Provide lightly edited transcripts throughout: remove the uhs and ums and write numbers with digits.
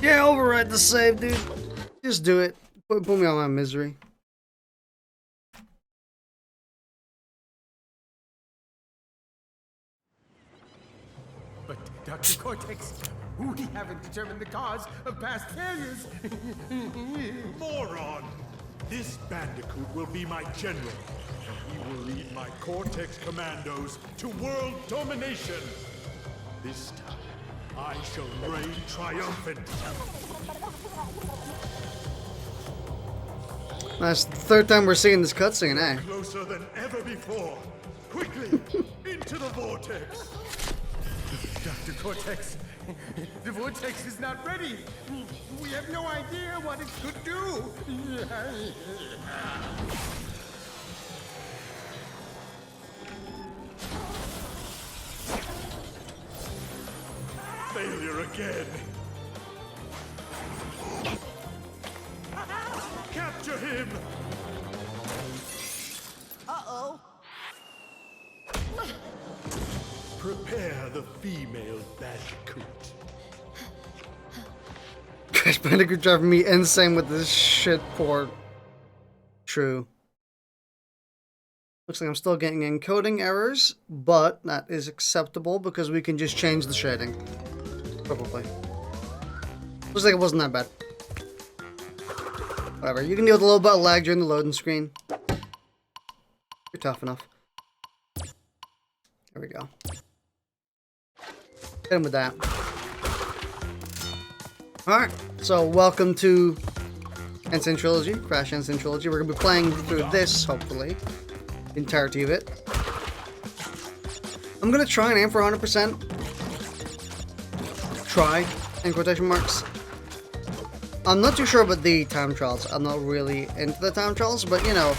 Yeah, override the save, dude. Just do it. Put me on my misery. But, Dr. Cortex, we haven't determined the cause of past failures. Moron! This Bandicoot will be my general, and he will lead my Cortex commandos to world domination. This time, I shall reign triumphant. That's the third time we're seeing this cutscene, eh? Closer than ever before. Quickly, into the vortex. Dr. Cortex, the vortex is not ready. We have no idea what it could do. Failure again. Capture him! Uh-oh. Prepare the female Bandicoot. Crash Bandicoot driving me insane with this shit port. True. Looks like I'm still getting encoding errors, but that is acceptable because we can just change the shading. Probably. Looks like it wasn't that bad. Whatever, you can deal with a little bit of lag during the loading screen. You're tough enough. There we go. Hit him with that. Alright, so welcome to Sane Trilogy, Crash Sane Trilogy. We're going to be playing through this, hopefully. The entirety of it. I'm going to try and aim for 100%. Try, in quotation marks. I'm not too sure about the time trials. I'm not really into the time trials, but you know,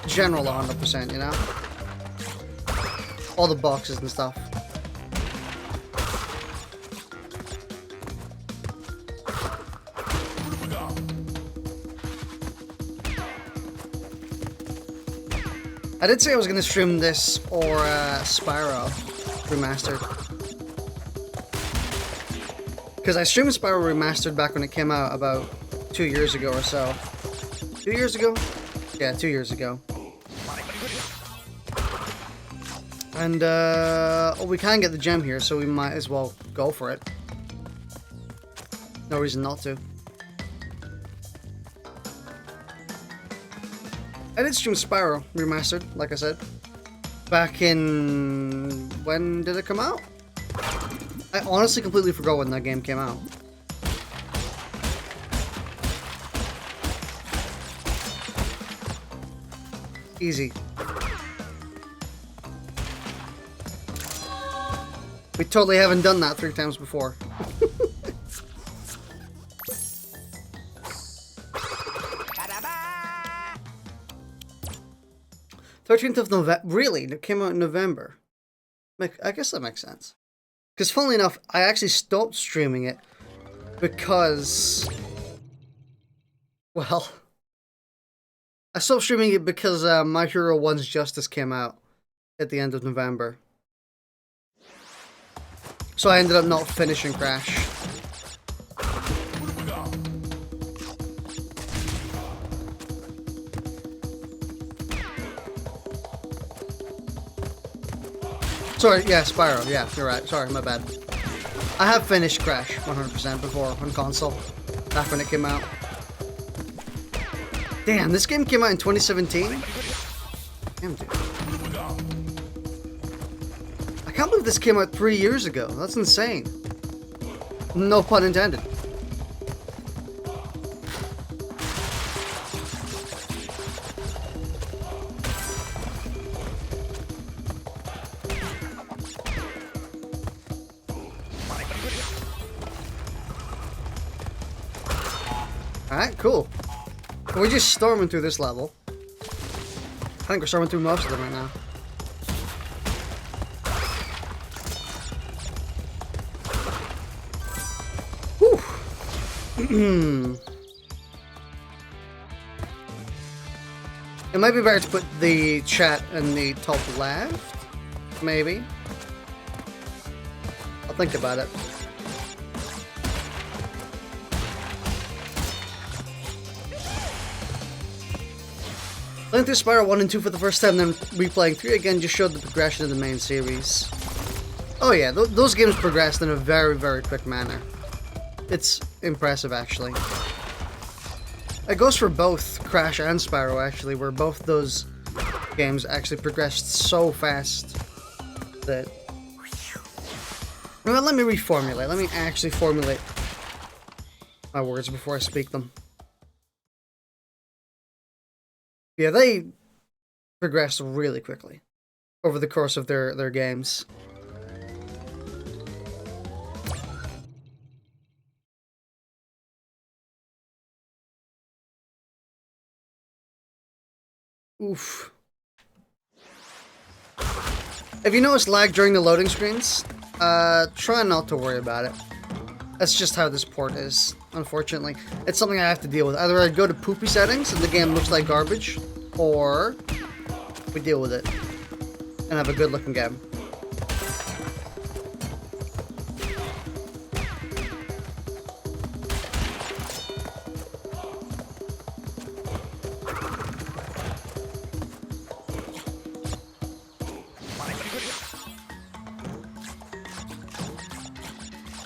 general 100%, you know? All the boxes and stuff. I did say I was going to stream this or Spyro Remastered. Because I streamed Spyro Remastered back when it came out about 2 years ago or so. 2 years ago? Yeah, 2 years ago. And well, we can get the gem here, so we might as well go for it. No reason not to. I did stream Spyro Remastered, like I said. Back in... when did it come out? I honestly completely forgot when that game came out. Easy. We totally haven't done that 3 times before. 13th of November. Really? It came out in November. I guess that makes sense. Because funnily enough, I actually stopped streaming it because... well... I stopped streaming it because My Hero 1's Justice came out at the end of November. So I ended up not finishing Crash. Sorry, yeah, Spyro, yeah, you're right, sorry, my bad. I have finished Crash 100% before on console, back when it came out. Damn, this game came out in 2017? Damn, dude. I can't believe this came out 3 years ago, that's insane. No pun intended. Alright, cool. We're just storming through this level. I think we're storming through most of them right now. Whew. It might be better to put the chat in the top left, maybe. I'll think about it. Playing through Spyro 1 and 2 for the first time, then replaying 3 again just showed the progression of the main series. Oh yeah, those games progressed in a very, very quick manner. It's impressive, actually. It goes for both Crash and Spyro, actually, where both those games actually progressed so fast that... Well, let me reformulate. Let me actually formulate my words before I speak them. Yeah, they progressed really quickly over the course of their games. Oof. If you notice lag during the loading screens, try not to worry about it. That's just how this port is, unfortunately. It's something I have to deal with. Either I go to poopy settings and the game looks like garbage, or we deal with it and have a good looking game.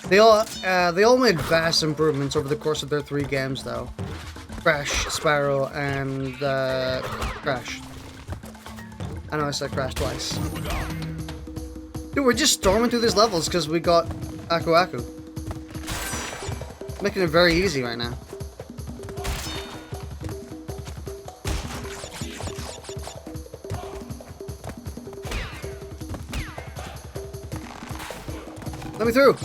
They all made vast improvements over the course of their 3 games, though. Crash, Spyro, and Crash. I know I said Crash twice. Dude, we're just storming through these levels because we got Aku Aku. Making it very easy right now. Let me through!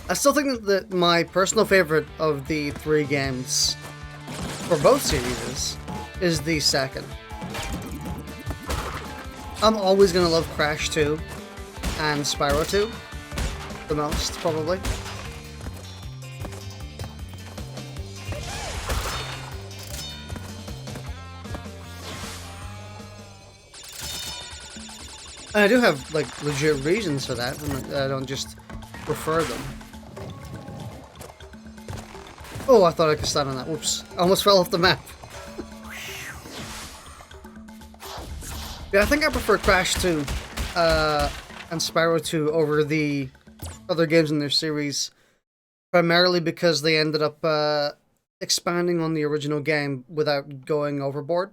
I still think that my personal favorite of the 3 games for both series is the second. I'm always gonna love Crash 2 and Spyro 2 the most, probably. And I do have, like, legit reasons for that, and I don't just prefer them. Oh, I thought I could stand on that. Whoops. I almost fell off the map. Yeah, I think I prefer Crash 2 and Spyro 2 over the other games in their series, primarily because they ended up expanding on the original game without going overboard.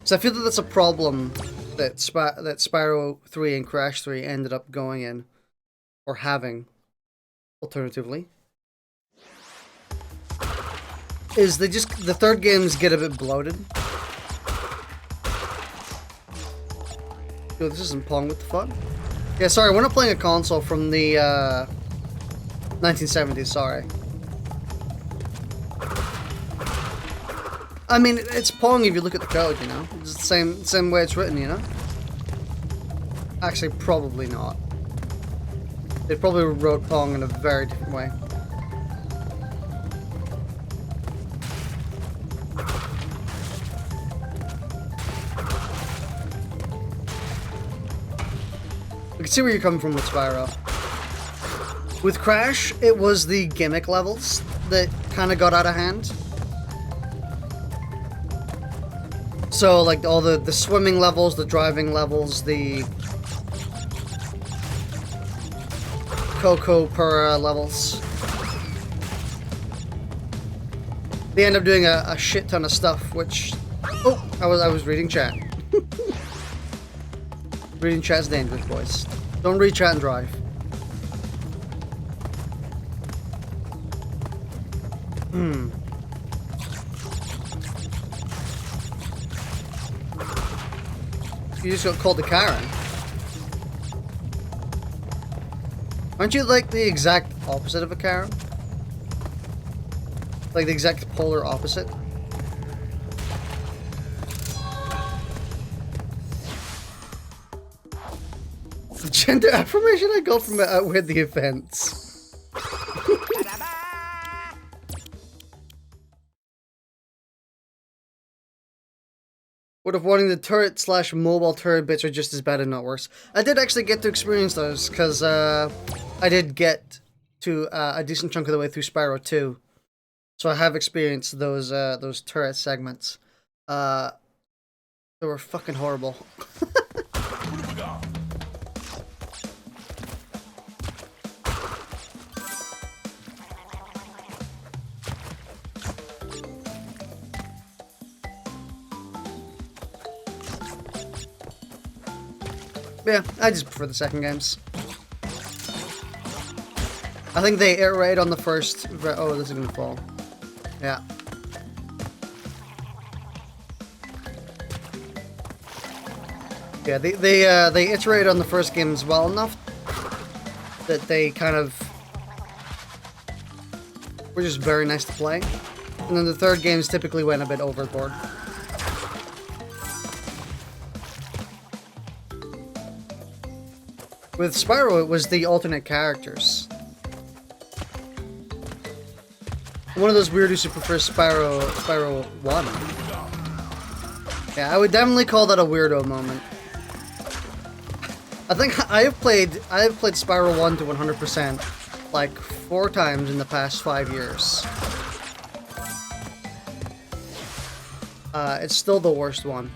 So I feel that that's a problem that Spyro 3 and Crash 3 ended up going in, or having, alternatively. Is the third games get a bit bloated. Yo, this isn't Pong, what the fuck? Yeah, sorry, we're not playing a console from the 1970s, sorry. I mean, it's Pong if you look at the code, you know? It's the same way it's written, you know? Actually, probably not. They probably wrote Pong in a very different way. I can see where you're coming from with Spyro. With Crash, it was the gimmick levels that kind of got out of hand. So, like, all the swimming levels, the driving levels, the Coco Pura levels. They end up doing a shit ton of stuff, which... Oh, I was reading chat. Reading chat's dangerous, boys. Don't read chat and drive. You just got called a Karen. Aren't you like the exact opposite of a Karen? Like the exact polar opposite? The gender affirmation I got from it outweighed the offense. What if wanting the turret / mobile turret bits are just as bad and not worse? I did actually get to experience those, because I did get to a decent chunk of the way through Spyro 2, so I have experienced those turret segments. They were fucking horrible. Yeah, I just prefer the second games. I think they iterate on the first. Oh, this is gonna fall. Yeah. Yeah, they iterate on the first games well enough that they kind of were just very nice to play, and then the third games typically went a bit overboard. With Spyro, it was the alternate characters. One of those weirdos who prefers Spyro 1. Yeah, I would definitely call that a weirdo moment. I think I have played Spyro 1 to 100% like 4 times in the past 5 years. It's still the worst one.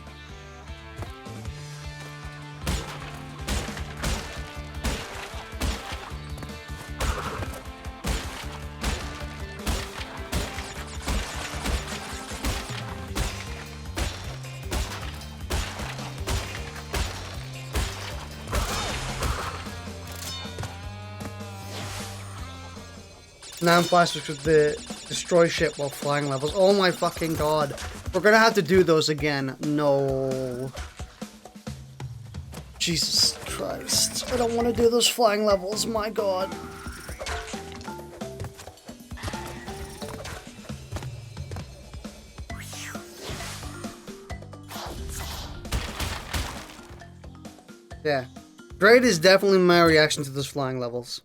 Now I'm flashbacks with the destroy ship while flying levels. Oh my fucking god. We're gonna have to do those again. No. Jesus Christ. I don't want to do those flying levels. My god. Yeah. Great is definitely my reaction to those flying levels.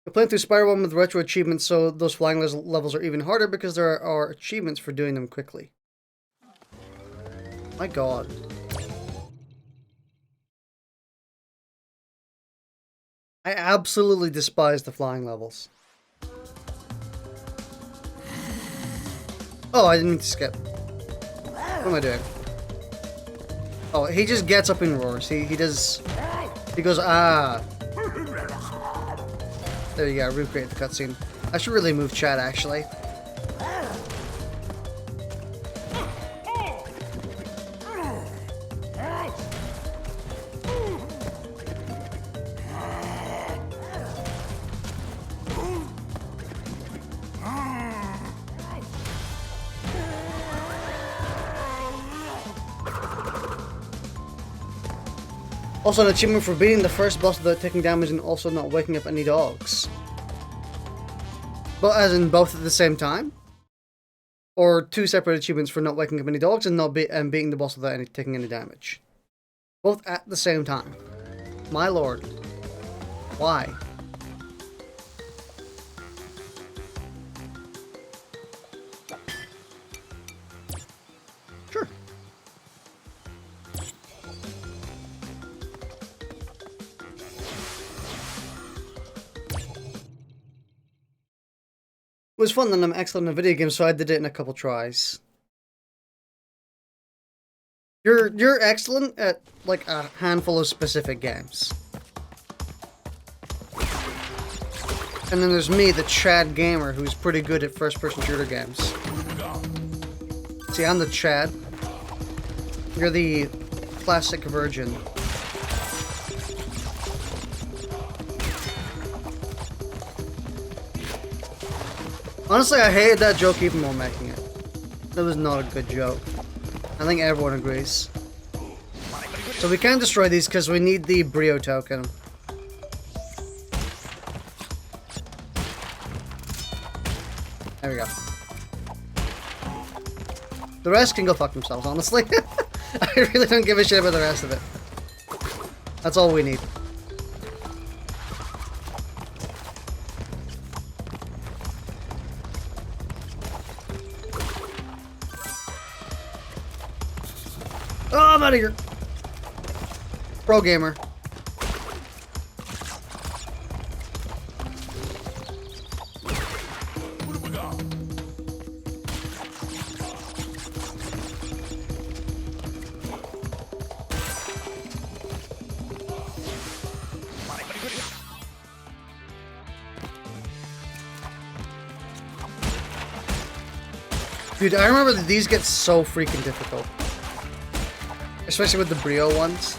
We're playing through Spyro 1 with retro achievements, so those flying levels are even harder because there are achievements for doing them quickly. My god. I absolutely despise the flying levels. Oh, I didn't mean to skip. What am I doing? Oh, he just gets up and roars. He goes, ah. There you go, recreate the cutscene. I should really move chat, actually. Also, an achievement for beating the first boss without taking damage and also not waking up any dogs. But as in both at the same time? Or 2 separate achievements for not waking up any dogs and beating the boss without taking any damage? Both at the same time. My lord. Why? Sure. It was fun and I'm excellent in video games, so I did it in a couple tries. You're excellent at like a handful of specific games. And then there's me, the Chad gamer, who's pretty good at first-person shooter games. See, I'm the Chad. You're the classic virgin. Honestly, I hated that joke even while making it. That was not a good joke. I think everyone agrees. So we can't destroy these because we need the Brio token. There we go. The rest can go fuck themselves, honestly. I really don't give a shit about the rest of it. That's all we need. Oh, I'm out of here. Pro gamer. Dude, I remember that these get so freaking difficult. Especially with the Brio ones.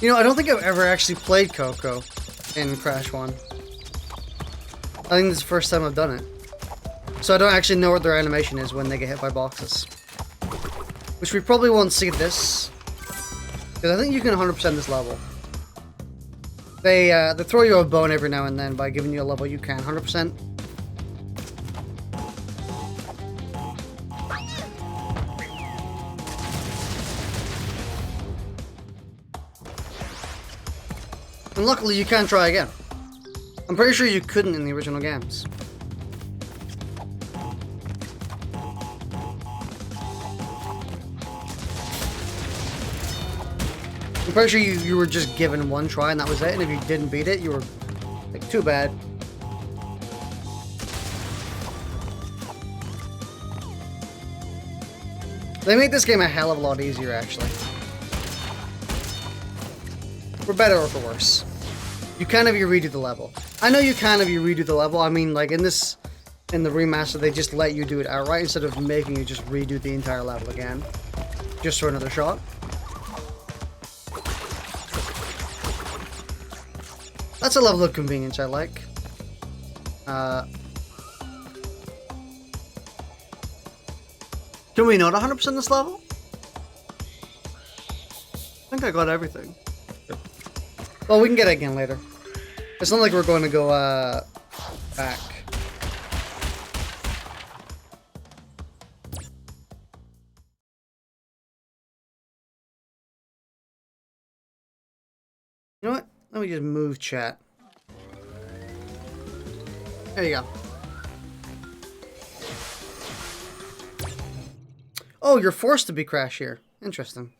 You know, I don't think I've ever actually played Coco in Crash 1. I think this is the first time I've done it. So I don't actually know what their animation is when they get hit by boxes. Which we probably won't see this. Because I think you can 100% this level. They throw you a bone every now and then by giving you a level you can 100%. And luckily you can try again. I'm pretty sure you couldn't in the original games. I'm pretty sure you were just given one try and that was it, and if you didn't beat it, you were like, too bad. They made this game a hell of a lot easier, actually. For better or for worse. You can if you redo the level. I know you can if you redo the level. I mean, like in the remaster, they just let you do it outright instead of making you just redo the entire level again. Just for another shot. That's a level of convenience I like. Can we not 100% this level? I think I got everything. Well, we can get it again later. It's not like we're going to go back. You know what? Let me just move chat. There you go. Oh, you're forced to be Crash here. Interesting.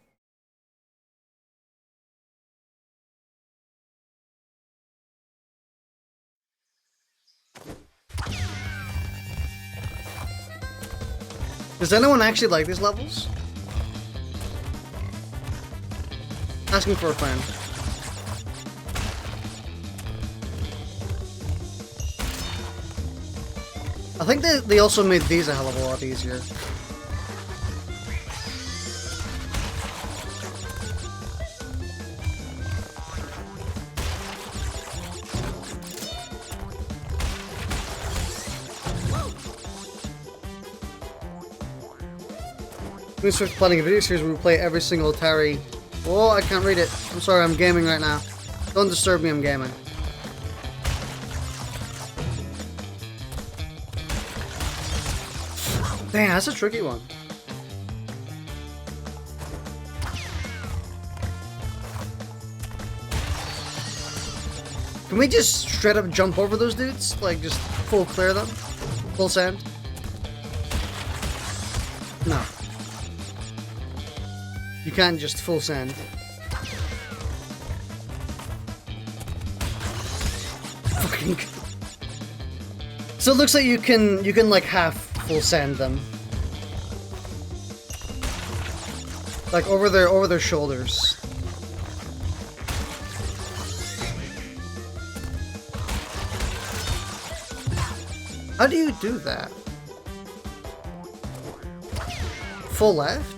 Does anyone actually like these levels? Asking for a friend. I think they also made these a hell of a lot easier. We start planning a video series where we play every single Atari. Oh, I can't read it. I'm sorry, I'm gaming right now. Don't disturb me, I'm gaming. Damn, that's a tricky one. Can we just straight up jump over those dudes? Like, just full clear them? Full send? No. You can't just full send. Fucking. So it looks like you can like half full send them. Like over their shoulders. How do you do that? Full left?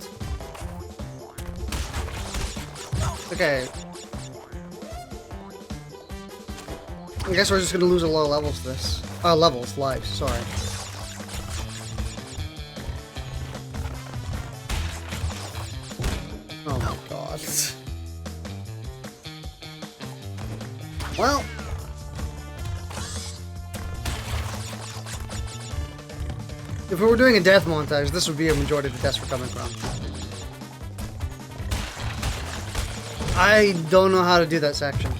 Okay. I guess we're just gonna lose a lot of levels to this. Lives, sorry. Oh my god. Well. If we were doing a death montage, this would be a majority of the deaths we're coming from. I don't know how to do that section.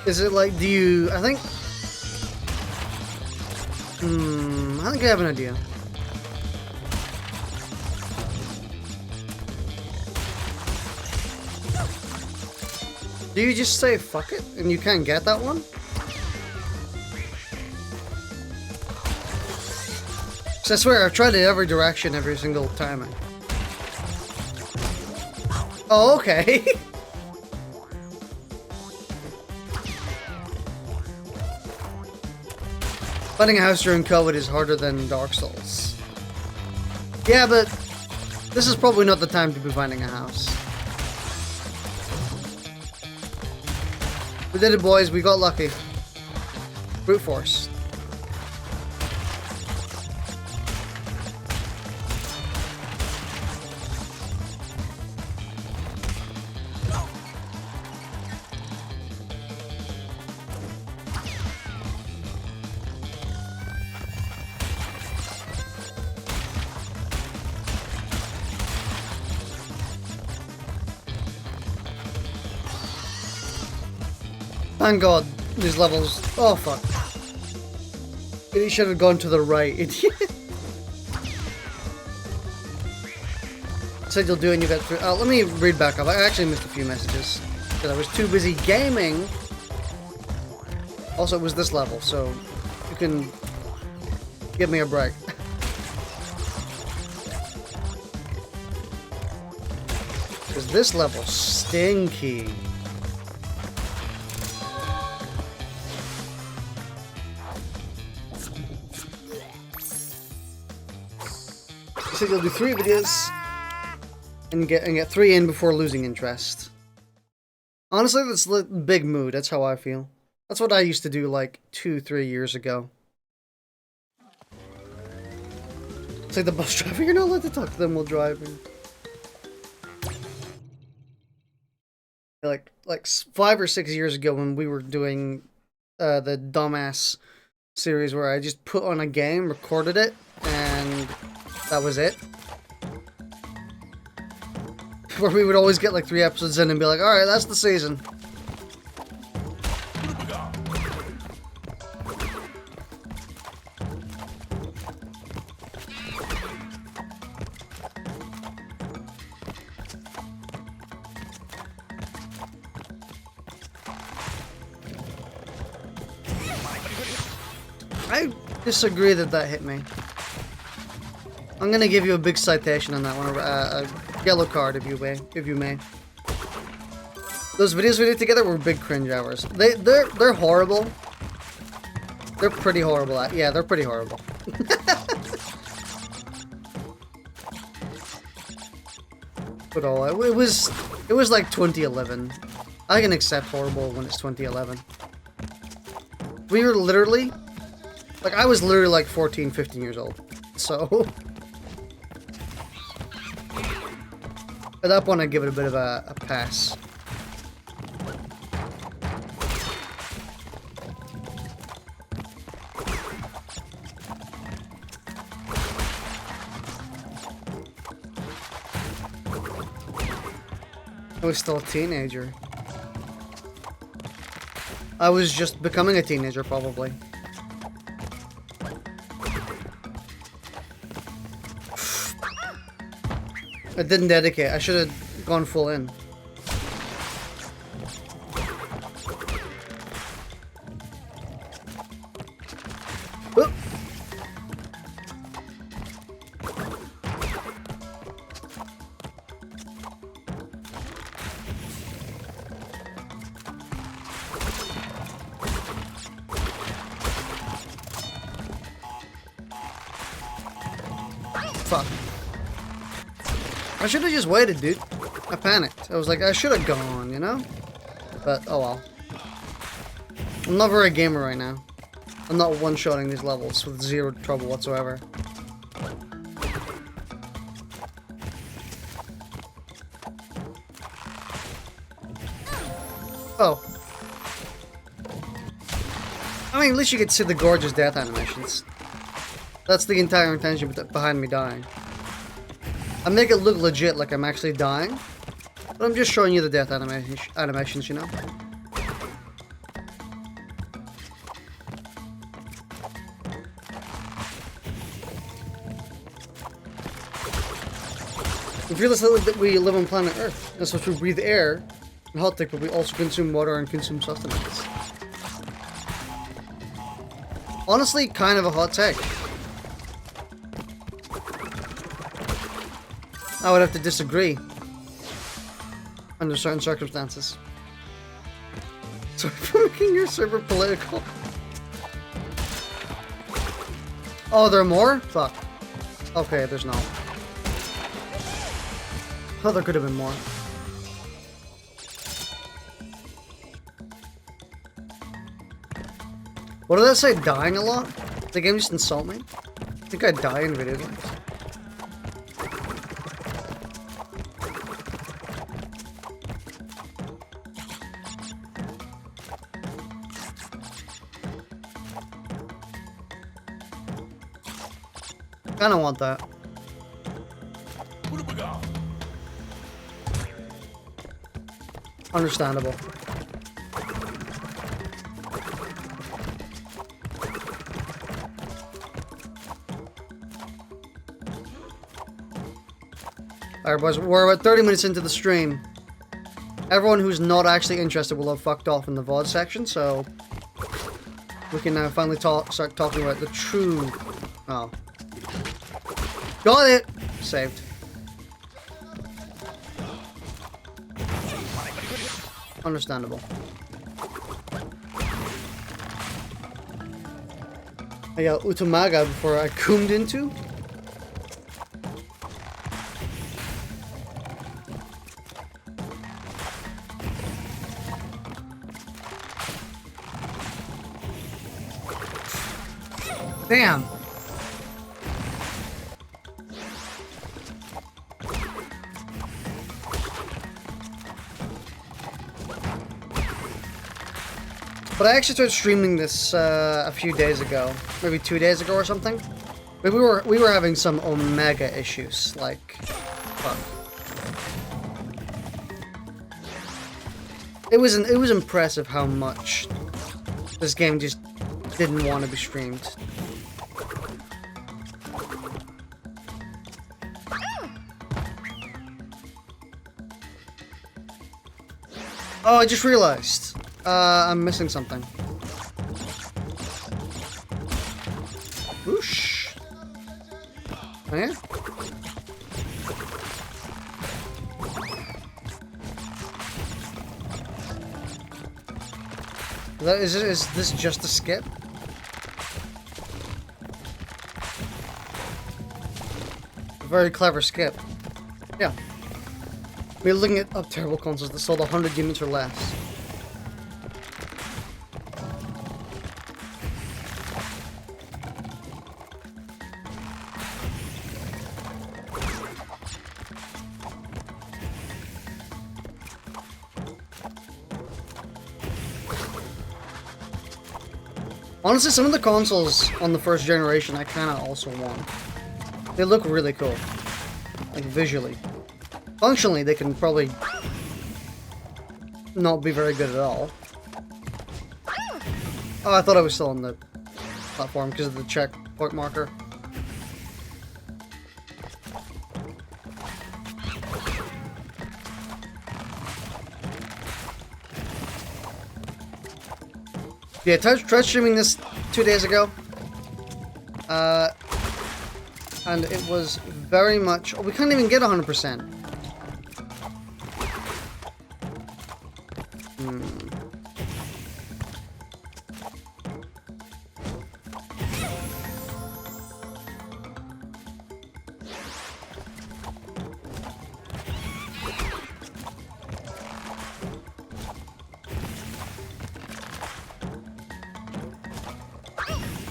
Is it like, do you, I think I have an idea. Do you just say fuck it and you can't get that one? 'Cause I swear, I've tried it every direction every single time. Oh, okay. Finding a house during COVID is harder than Dark Souls. Yeah, but this is probably not the time to be finding a house. We did it, boys. We got lucky. Brute force. Thank God, these levels. Oh fuck! It should have gone to the right. Idiot. Said you'll do it and you got through. Let me read back up. I actually missed a few messages because I was too busy gaming. Also, it was this level, so you can give me a break. Because this level's stinky. You said you'll do 3 videos and get 3 in before losing interest. Honestly, that's the big mood. That's how I feel. That's what I used to do like 2-3 years ago. It's like the bus driver. You're not allowed to talk to them while driving. Like 5 or 6 years ago when we were doing the dumbass series where I just put on a game, recorded it, and that was it. Where we would always get like 3 episodes in and be like, alright, that's the season. I disagree that hit me. I'm gonna give you a big citation on that one, a yellow card if you may. Those videos we did together were big cringe hours. They're horrible. They're pretty horrible. Yeah, they're pretty horrible. But all it was like 2011. I can accept horrible when it's 2011. We were literally like I was literally like 14, 15 years old. So at that point, I'd give it a bit of a pass. I was still a teenager. I was just becoming a teenager, probably. I didn't dedicate. I should have gone full in. Oop. Fuck. I should have just waited, dude. I panicked. I was like, I should have gone, you know? But, oh well. I'm not very gamer right now. I'm not one-shotting these levels with 0 trouble whatsoever. Oh. I mean, at least you could see the gorgeous death animations. That's the entire intention behind me dying. I make it look legit, like I'm actually dying, but I'm just showing you the death animations, you know? We feel that we live on planet Earth, and so we breathe air and hot take, but we also consume water and consume sustenance. Honestly, kind of a hot take. I would have to disagree under certain circumstances. Sorry for making your server political. Oh, there are more? Fuck. Okay, there's no. Oh, there could have been more. What did I say? Dying a lot? Did the game just insult me? I think I die in video games. I don't want that. Understandable. Alright boys, we're about 30 minutes into the stream. Everyone who's not actually interested will have fucked off in the VOD section, so we can now finally start talking about the true... Oh. Got it! Saved. Understandable. I got Utamaga before I coomed into. Damn. But I actually started streaming this a few days ago, maybe 2 days ago or something. But we were having some Omega issues, like, fuck. It was impressive how much this game just didn't want to be streamed. Oh, I just realized. I'm missing something. Whoosh. Oh, yeah? Is this just a skip? A very clever skip. Yeah. We're looking at terrible consoles that sold 100 units or less. Honestly, some of the consoles on the first generation I kind of also want. They look really cool. Like, visually. Functionally, they can probably not be very good at all. Oh, I thought I was still on the platform because of the checkpoint marker. Yeah, tried streaming this 2 days ago. And it was very much... Oh, we can't even get 100%.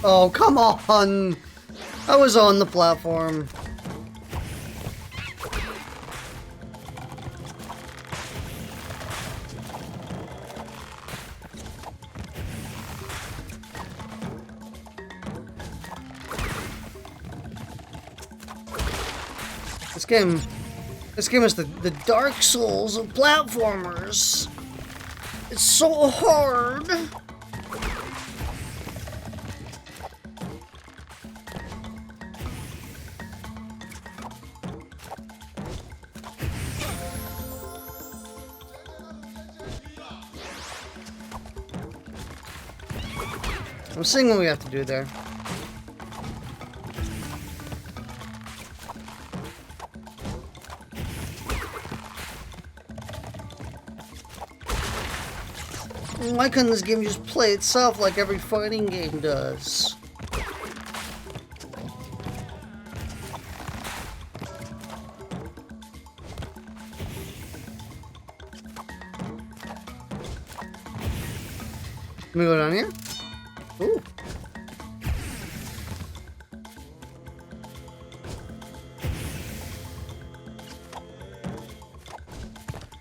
Oh, come on! I was on the platform. This game is the Dark Souls of platformers. It's so hard. I'm seeing what we have to do there. Why couldn't this game just play itself like every fighting game does? Let me go down here. Ooh.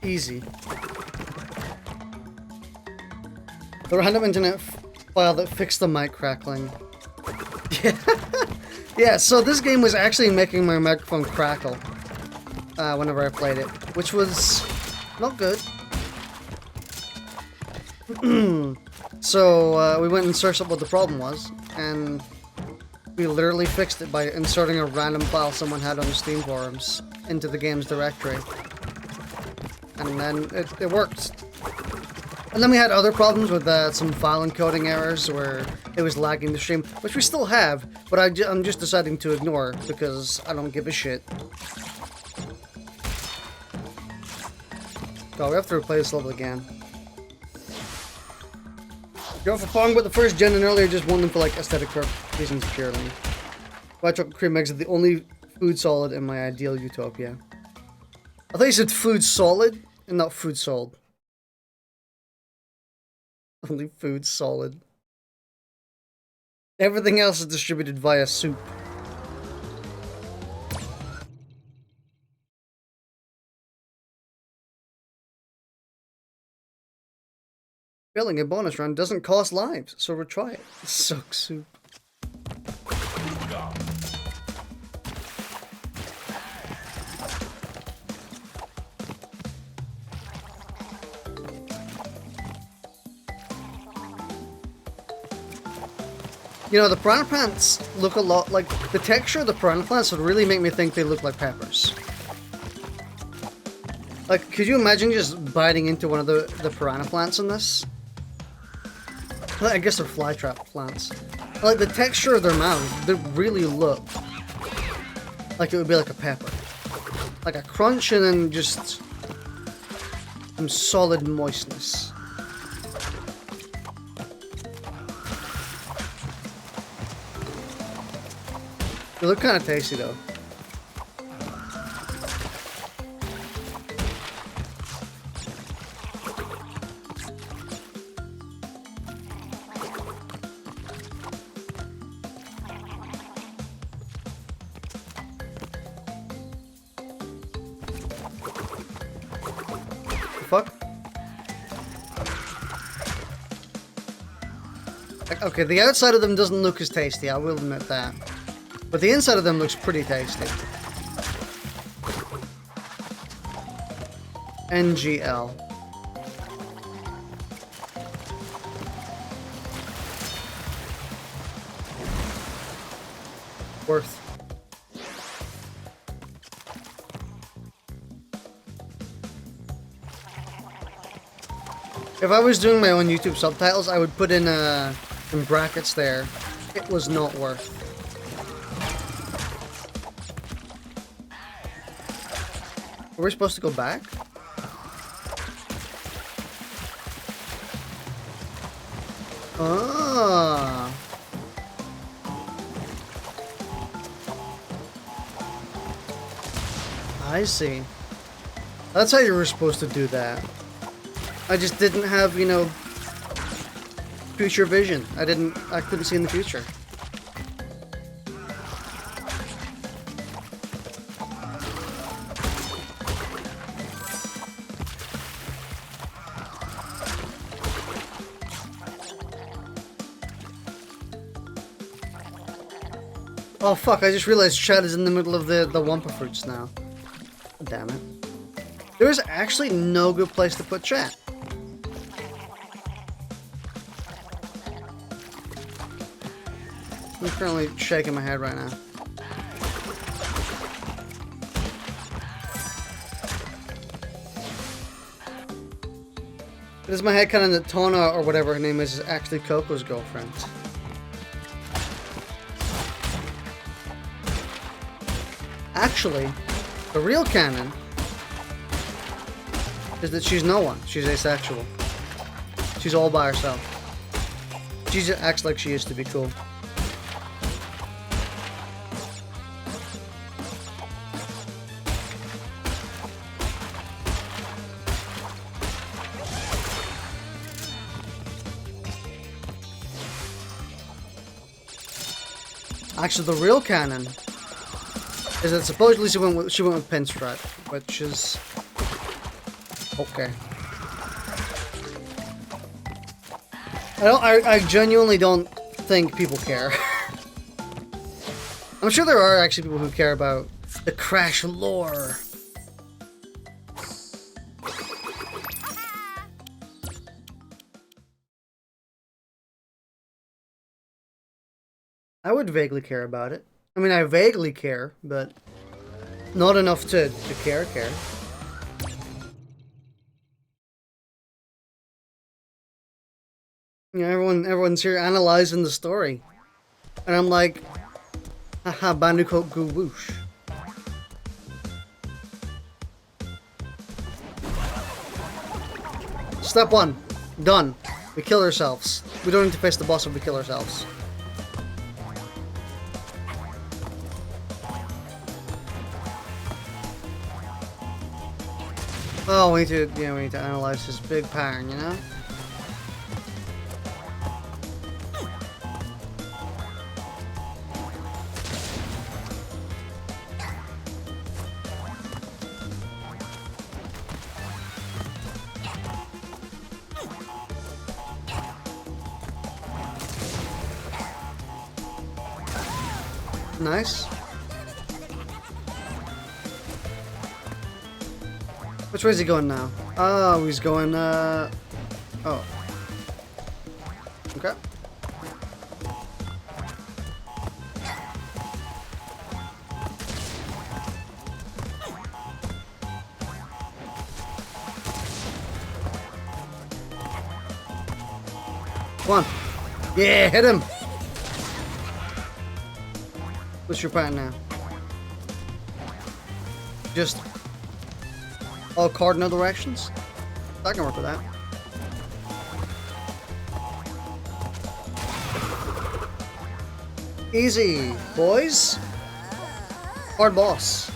Easy. The random internet file that fixed the mic crackling. Yeah. Yeah, so this game was actually making my microphone crackle whenever I played it, which was not good. So we went and searched up what the problem was, and we literally fixed it by inserting a random file someone had on the Steam forums into the game's directory. And then it worked. And then we had other problems with some file encoding errors where it was lagging the stream, which we still have, but I'm just deciding to ignore because I don't give a shit. So we have to replay this level again. Go for Pong, but the first gen and earlier just won them for like aesthetic reasons purely. White chocolate cream eggs are the only food solid in my ideal utopia. I thought you said food solid and not food sold. Only food solid. Everything else is distributed via soup. Failing a bonus run doesn't cost lives, so retry it. Suck soup. You know, the piranha plants look a lot like... The texture of the piranha plants would really make me think they look like peppers. Like, could you imagine just biting into one of the piranha plants in this? I guess they're flytrap plants. Like, the texture of their mouths, they really look like it would be like a pepper. Like a crunch and then just some solid moistness. They look kind of tasty though. Fuck? Okay, the outside of them doesn't look as tasty, I will admit that. But the inside of them looks pretty tasty. NGL. Worth. If I was doing my own YouTube subtitles, I would put in brackets there. It was not worth. Are we supposed to go back? Ah. I see. That's how you were supposed to do that. I just didn't have, you know, future vision. I couldn't see in the future. Oh fuck, I just realized Chad is in the middle of the WUMPA fruits now. Damn it. There is actually no good place to put Chad. I'm currently shaking my head right now. Is my head kind of that Tona or whatever her name is actually Coco's girlfriend? Actually, the real canon is that she's no one. She's asexual. She's all by herself. She just acts like she used to be cool. Actually, the real canon is that supposedly she went with Pinstripe, which is okay. I genuinely don't think people care. I'm sure there are actually people who care about the Crash lore. I would vaguely care about it. I mean, I vaguely care, but not enough to care. You know, everyone's here analyzing the story. And I'm like, haha, Bandicoot go whoosh. Step 1. Done. We kill ourselves. We don't need to face the boss if we kill ourselves. Oh, we need to analyze his big pattern, you know? Nice. Which way is he going now? Oh, he's going, oh. Okay. Come on. Yeah, hit him! What's your plan now? Just all cardinal directions? I can work with that. Easy, boys. Hard boss.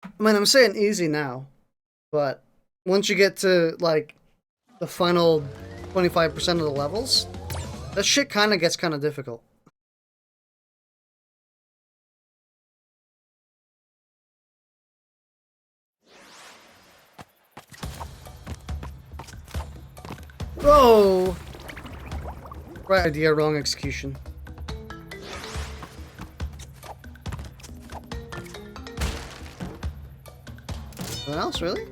I mean, I'm saying easy now, but once you get to, like, the final 25% of the levels, that shit kind of gets kind of difficult. Whoa! Right idea, wrong execution. Anything else, really?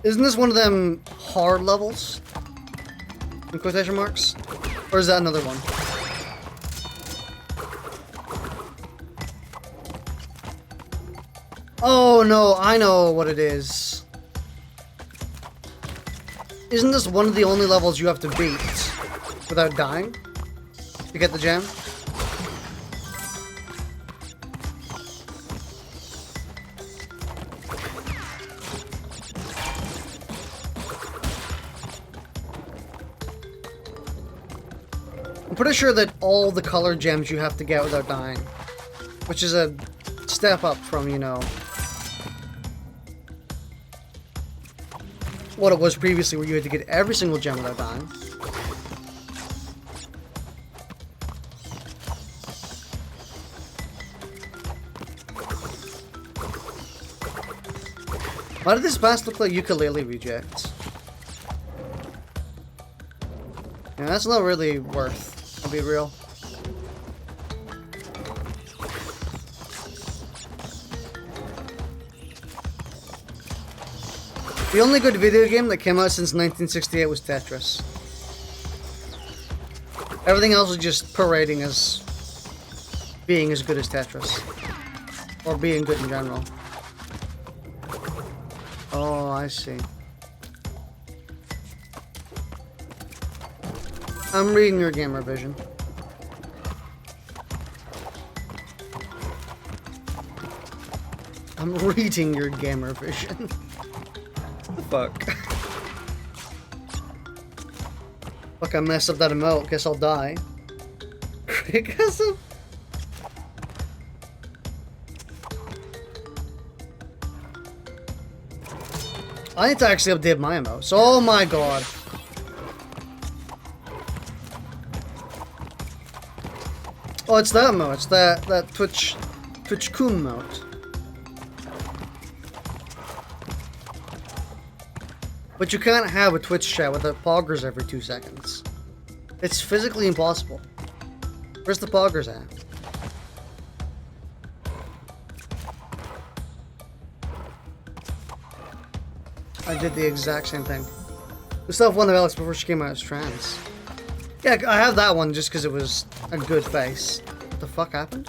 Isn't this one of them hard levels? In quotation marks? Or is that another one? Oh no, I know what it is. Isn't this one of the only levels you have to beat without dying to get the gem? I'm pretty sure that all the colored gems you have to get without dying, which is a step up from, you know, what it was previously where you had to get every single gem without dying. Why did this boss look like ukulele rejects? Yeah, that's not really worth, I'll be real. The only good video game that came out since 1968 was Tetris. Everything else was just parading as being as good as Tetris. Or being good in general. Oh, I see. I'm reading your gamer vision. I'm reading your gamer vision. What the fuck? Fuck, I messed up that emote. Guess I'll die. Because of... I need to actually update my emotes. Oh my god. Oh, it's that emote. It's that Twitch Kun emote. But you can't have a Twitch chat without poggers every 2 seconds. It's physically impossible. Where's the poggers at? I did the exact same thing. We still have one of Alex before she came out as trans. Yeah, I have that one just because it was a good face. What the fuck happened?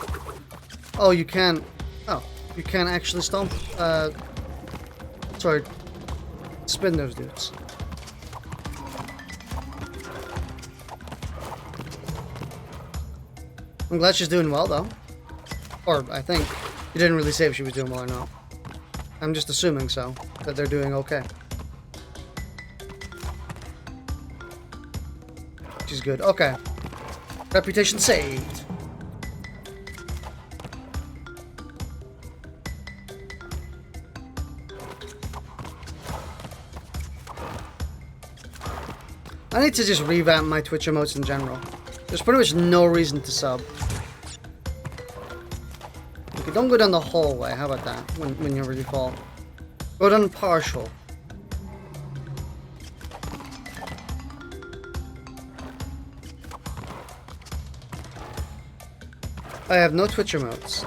Oh, you can... Oh, you can actually stomp... Sorry. Spin those dudes. I'm glad she's doing well, though. Or, I think. You didn't really say if she was doing well or not. I'm just assuming so. That they're doing okay. She's good. Okay. Reputation saved. I need to just revamp my Twitch emotes in general. There's pretty much no reason to sub. Okay, don't go down the hallway. How about that? When you really fall. Go down partial. I have no Twitch emotes.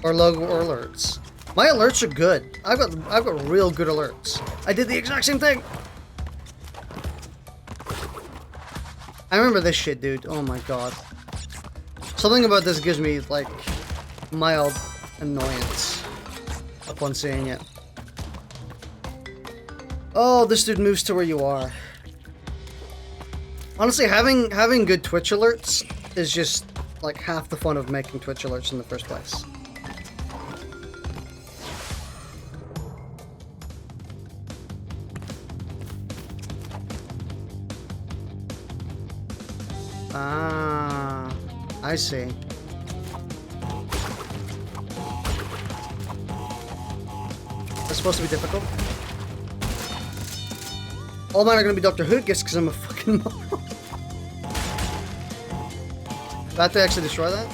Or logo or alerts. My alerts are good. I've got real good alerts. I did the exact same thing. I remember this shit, dude. Oh my god. Something about this gives me, like, mild annoyance upon seeing it. Oh, this dude moves to where you are. Honestly, having good Twitch alerts is just, like, half the fun of making Twitch alerts in the first place. Ah, I see. That's supposed to be difficult. All mine are gonna be Doctor Who gifts because I'm a fucking moron. Do I have to actually destroy that?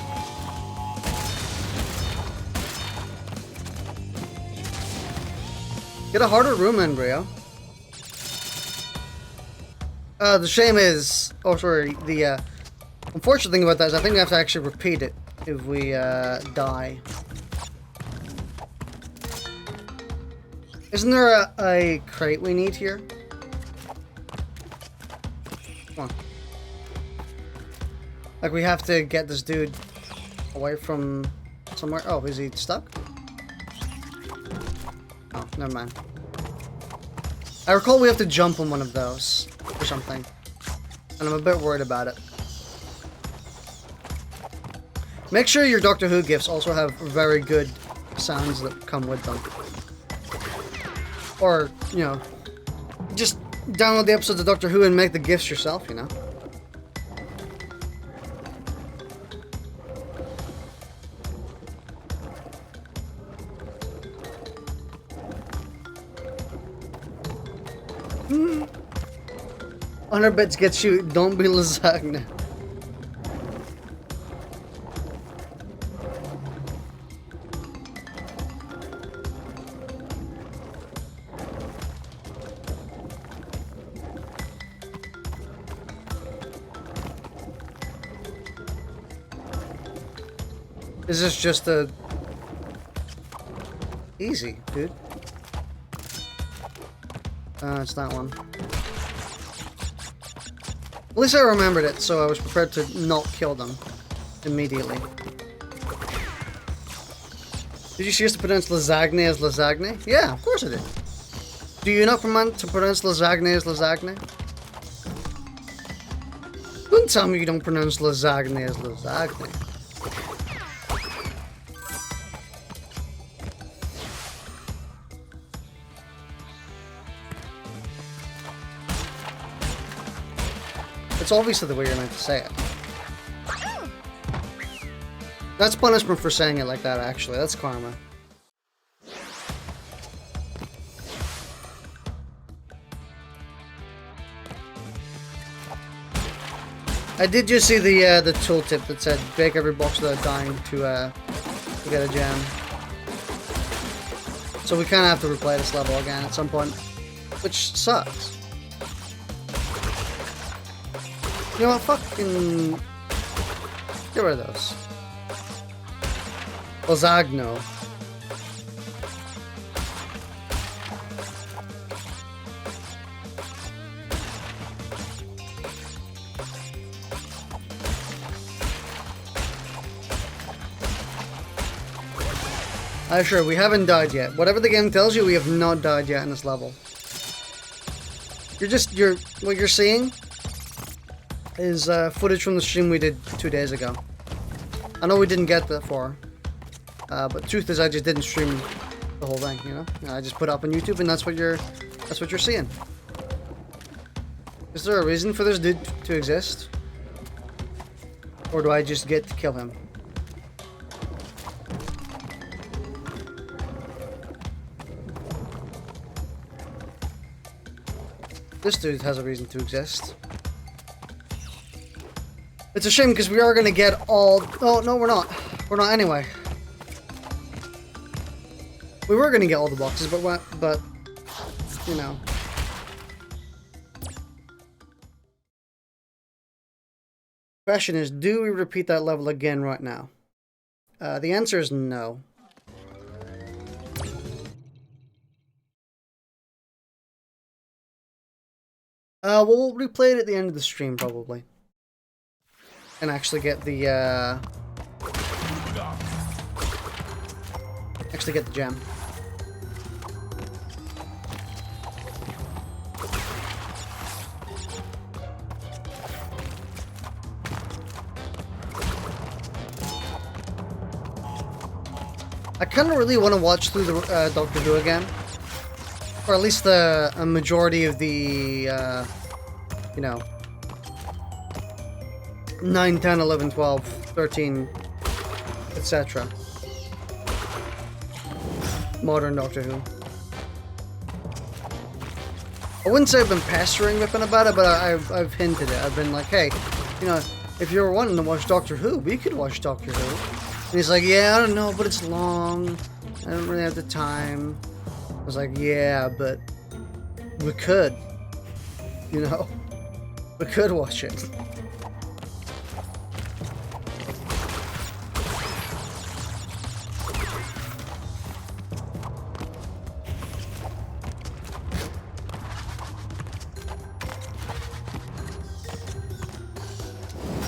Get a harder room, embryo. The shame is... Oh, sorry. The, unfortunate thing about that is I think we have to actually repeat it if we, die. Isn't there a crate we need here? Come on. Like, we have to get this dude away from somewhere. Oh, is he stuck? Oh, never mind. I recall we have to jump on one of those. Or something. And I'm a bit worried about it. Make sure your Doctor Who gifts also have very good sounds that come with them. Or, you know, just download the episodes of Doctor Who and make the gifts yourself, you know? Hmm. 100 bits gets you, don't be lasagna. Is this just a... Easy, dude. It's that one. At least I remembered it, so I was prepared to not kill them immediately. Did you seriously pronounce lasagne as lasagne? Yeah, of course I did. Do you not pronounce lasagne as lasagne? Don't tell me you don't pronounce lasagne as lasagne. It's obviously the way you're meant to say it. That's punishment for saying it like that, actually. That's karma. I did just see the tooltip that said break every box without dying to get a gem. So we kind of have to replay this level again at some point, which sucks. You know what? Fucking get rid of those. Lasagno. Sure, we haven't died yet. Whatever the game tells you, we have not died yet in this level. What you're seeing is footage from the stream we did 2 days ago. I know we didn't get that far, but truth is I just didn't stream the whole thing, you know? I just put it up on YouTube, and that's what you're seeing. Is there a reason for this dude to exist? Or do I just get to kill him? This dude has a reason to exist. It's a shame because we are gonna get all. Oh no, we're not. We're not anyway. We were gonna get all the boxes, but you know. Question is, do we repeat that level again right now? The answer is no. We'll replay it at the end of the stream, probably. And actually get the, actually get the gem. I kind of really want to watch through the Doctor Who again. Or at least a majority of the, you know, 9, 10, 11, 12, 13, etc. Modern Doctor Who. I wouldn't say I've been pestering Rippin about it, but I've hinted it. I've been like, hey, you know, if you're wanting to watch Doctor Who, we could watch Doctor Who. And he's like, yeah, I don't know, but it's long. I don't really have the time. I was like, yeah, but we could, you know, we could watch it.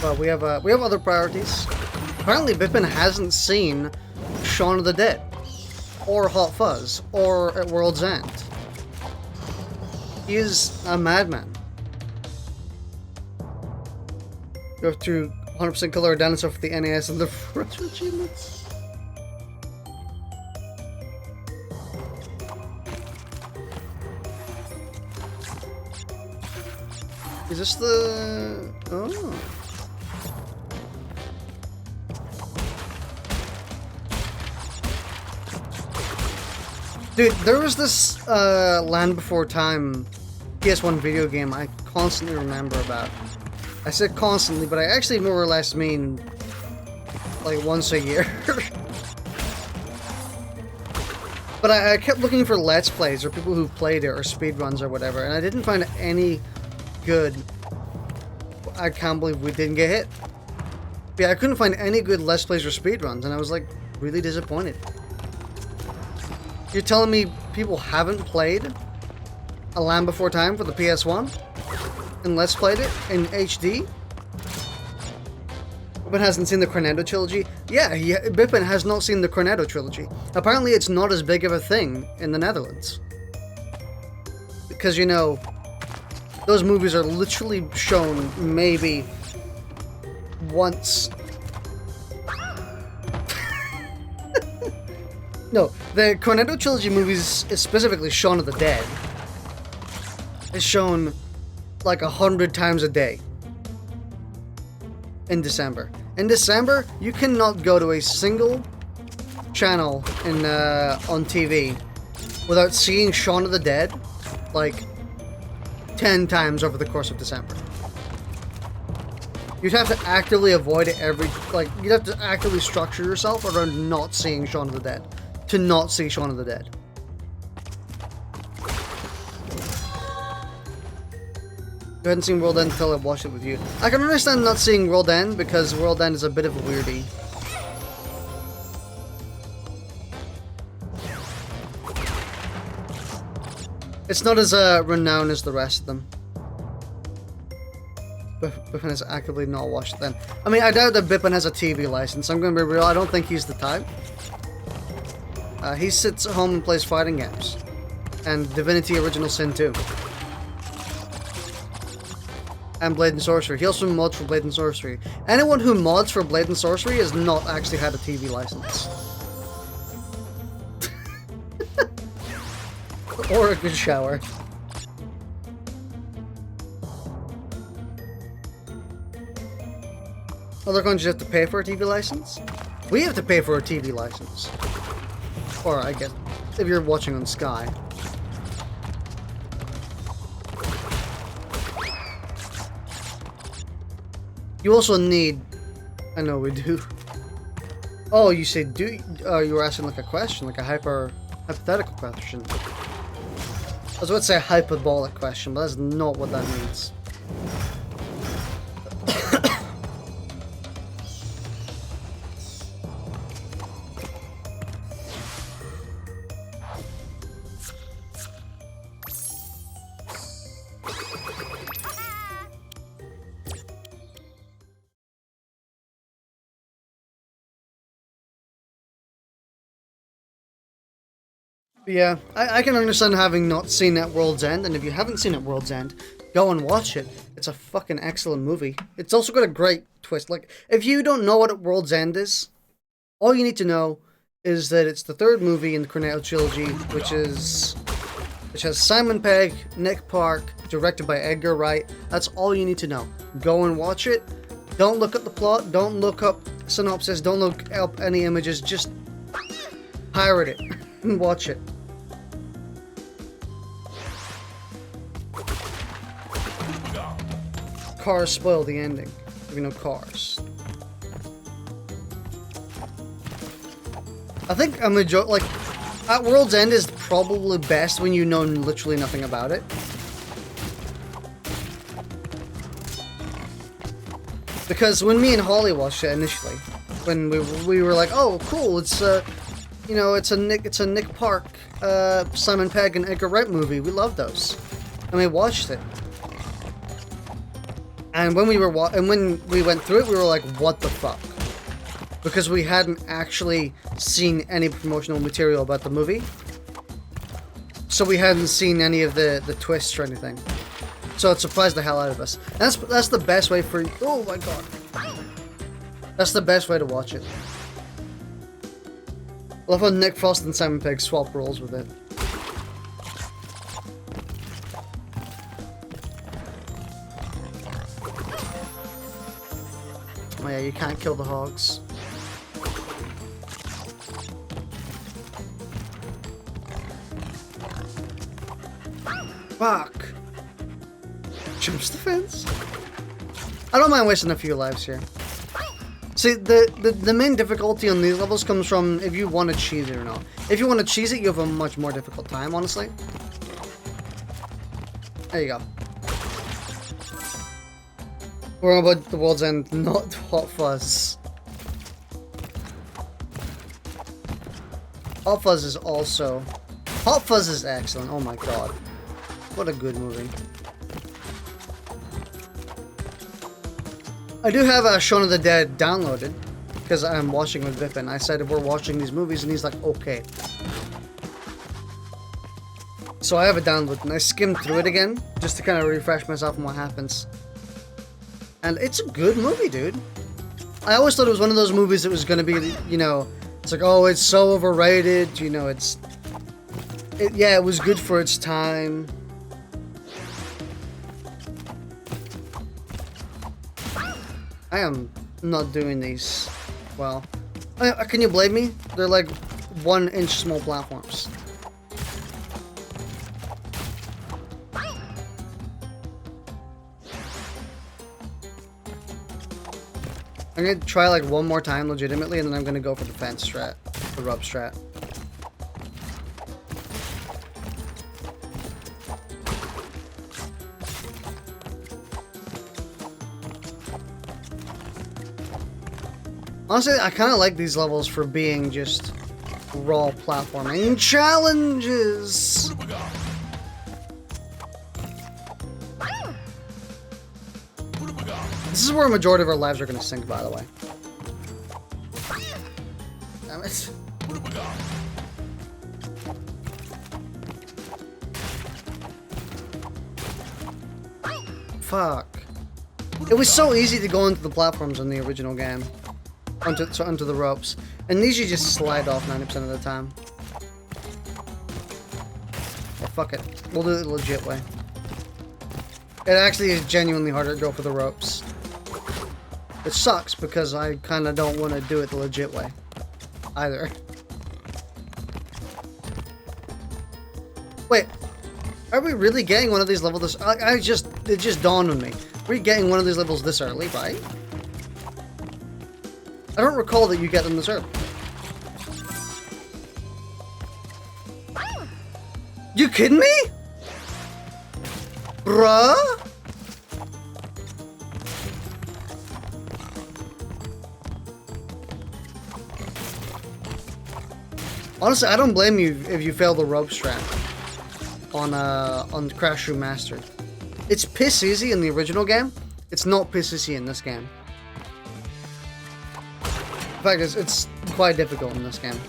But we have other priorities. Apparently, Bippin hasn't seen Shaun of the Dead, or Hot Fuzz, or At World's End. He is a madman. Go through 100% color dinosaur for the NES and the retro achievements. Is this the... oh. Dude, there was this Land Before Time PS1 video game I constantly remember about. I said constantly, but I actually more or less mean like once a year. But I kept looking for Let's Plays or people who played it or speedruns or whatever, and I didn't find any good. I can't believe we didn't get hit. Yeah, I couldn't find any good Let's Plays or speedruns, and I was like really disappointed. You're telling me people haven't played A Land Before Time for the PS1? And Let's Played it in HD? Bippin hasn't seen the Cornetto Trilogy? Yeah, Bippin has not seen the Cornetto Trilogy. Apparently it's not as big of a thing in the Netherlands. because, you know, those movies are literally shown maybe once. No, the Cornetto Trilogy movies, specifically Shaun of the Dead, is shown like 100 times a day in December. In December, you cannot go to a single channel on TV without seeing Shaun of the Dead like 10 times over the course of December. You'd have to actively avoid it you'd have to actively structure yourself around not seeing Shaun of the Dead to not see Shaun of the Dead. I hadn't seen World End until I watched it with you. I can understand not seeing World End because World End is a bit of a weirdie. It's not as renowned as the rest of them. Bippin has actively not watched them. I mean, I doubt that Bippin has a TV license. I'm going to be real. I don't think he's the type. He sits at home and plays fighting games. And Divinity Original Sin 2. And Blade and Sorcery. He also mods for Blade and Sorcery. Anyone who mods for Blade and Sorcery has not actually had a TV license. Or a good shower. Other countries have to pay for a TV license? We have to pay for a TV license. Or, I guess, if you're watching on Sky. You also need... I know we do. Oh, you say do... you were asking like a question, like a hypothetical question. I was about to say a hyperbolic question, but that's not what that means. Yeah, I can understand having not seen At World's End, and if you haven't seen At World's End, go and watch it. It's a fucking excellent movie. It's also got a great twist. Like, if you don't know what At World's End is, all you need to know is that it's the third movie in the Cornetto Trilogy, which has Simon Pegg, Nick Park, directed by Edgar Wright. That's all you need to know. Go and watch it. Don't look up the plot. Don't look up synopsis. Don't look up any images. Just pirate it and watch it. Cars spoil the ending. If you know Cars. I think a majority, like, At World's End is probably best when you know literally nothing about it. Because when me and Holly watched it initially, when we were like, oh cool, it's you know, it's a Nick Park, Simon Pegg and Edgar Wright movie. We love those, and we watched it. And when we went through it, we were like, what the fuck? Because we hadn't actually seen any promotional material about the movie. So we hadn't seen any of the twists or anything. So it surprised the hell out of us. And that's the best way for... Oh my god. That's the best way to watch it. I love how Nick Frost and Simon Pegg swap roles with it. Oh yeah, you can't kill the hogs. Fuck! Jumps the fence? I don't mind wasting a few lives here. See, the main difficulty on these levels comes from if you want to cheese it or not. If you want to cheese it, you have a much more difficult time, honestly. There you go. We're about the World's End, not Hot Fuzz. Hot Fuzz is also... Hot Fuzz is excellent, oh my god. What a good movie. I do have Shaun of the Dead downloaded, because I'm watching with Vippin. I said we're watching these movies, and he's like, okay. so I have it downloaded, and I skimmed through it again, just to kind of refresh myself on what happens. And it's a good movie, dude. I always thought it was one of those movies that was going to be, you know, it's like, oh, it's so overrated, you know, yeah, it was good for its time. I am not doing these well. Can you blame me? They're like 1-inch small platforms. I'm gonna try like one more time legitimately, and then I'm gonna go for the fence strat, the rub strat. Honestly, I kind of like these levels for being just raw platforming challenges. This is where a majority of our lives are going to sink, by the way. Damn it. Fuck. It was so easy to go into the platforms in the original game. Onto the ropes. And these you just slide off 90% of the time. Yeah, fuck it. We'll do it the legit way. It actually is genuinely harder to go for the ropes. It sucks because I kind of don't want to do it the legit way. Either. Wait. Are we really getting one of these levels this... It just dawned on me. We're getting one of these levels this early, right? I don't recall that you get them this early. You kidding me? Bruh? Honestly, I don't blame you if you fail the rope strap on Crash Remastered. It's piss easy in the original game. It's not piss easy in this game. In fact, it's quite difficult in this game.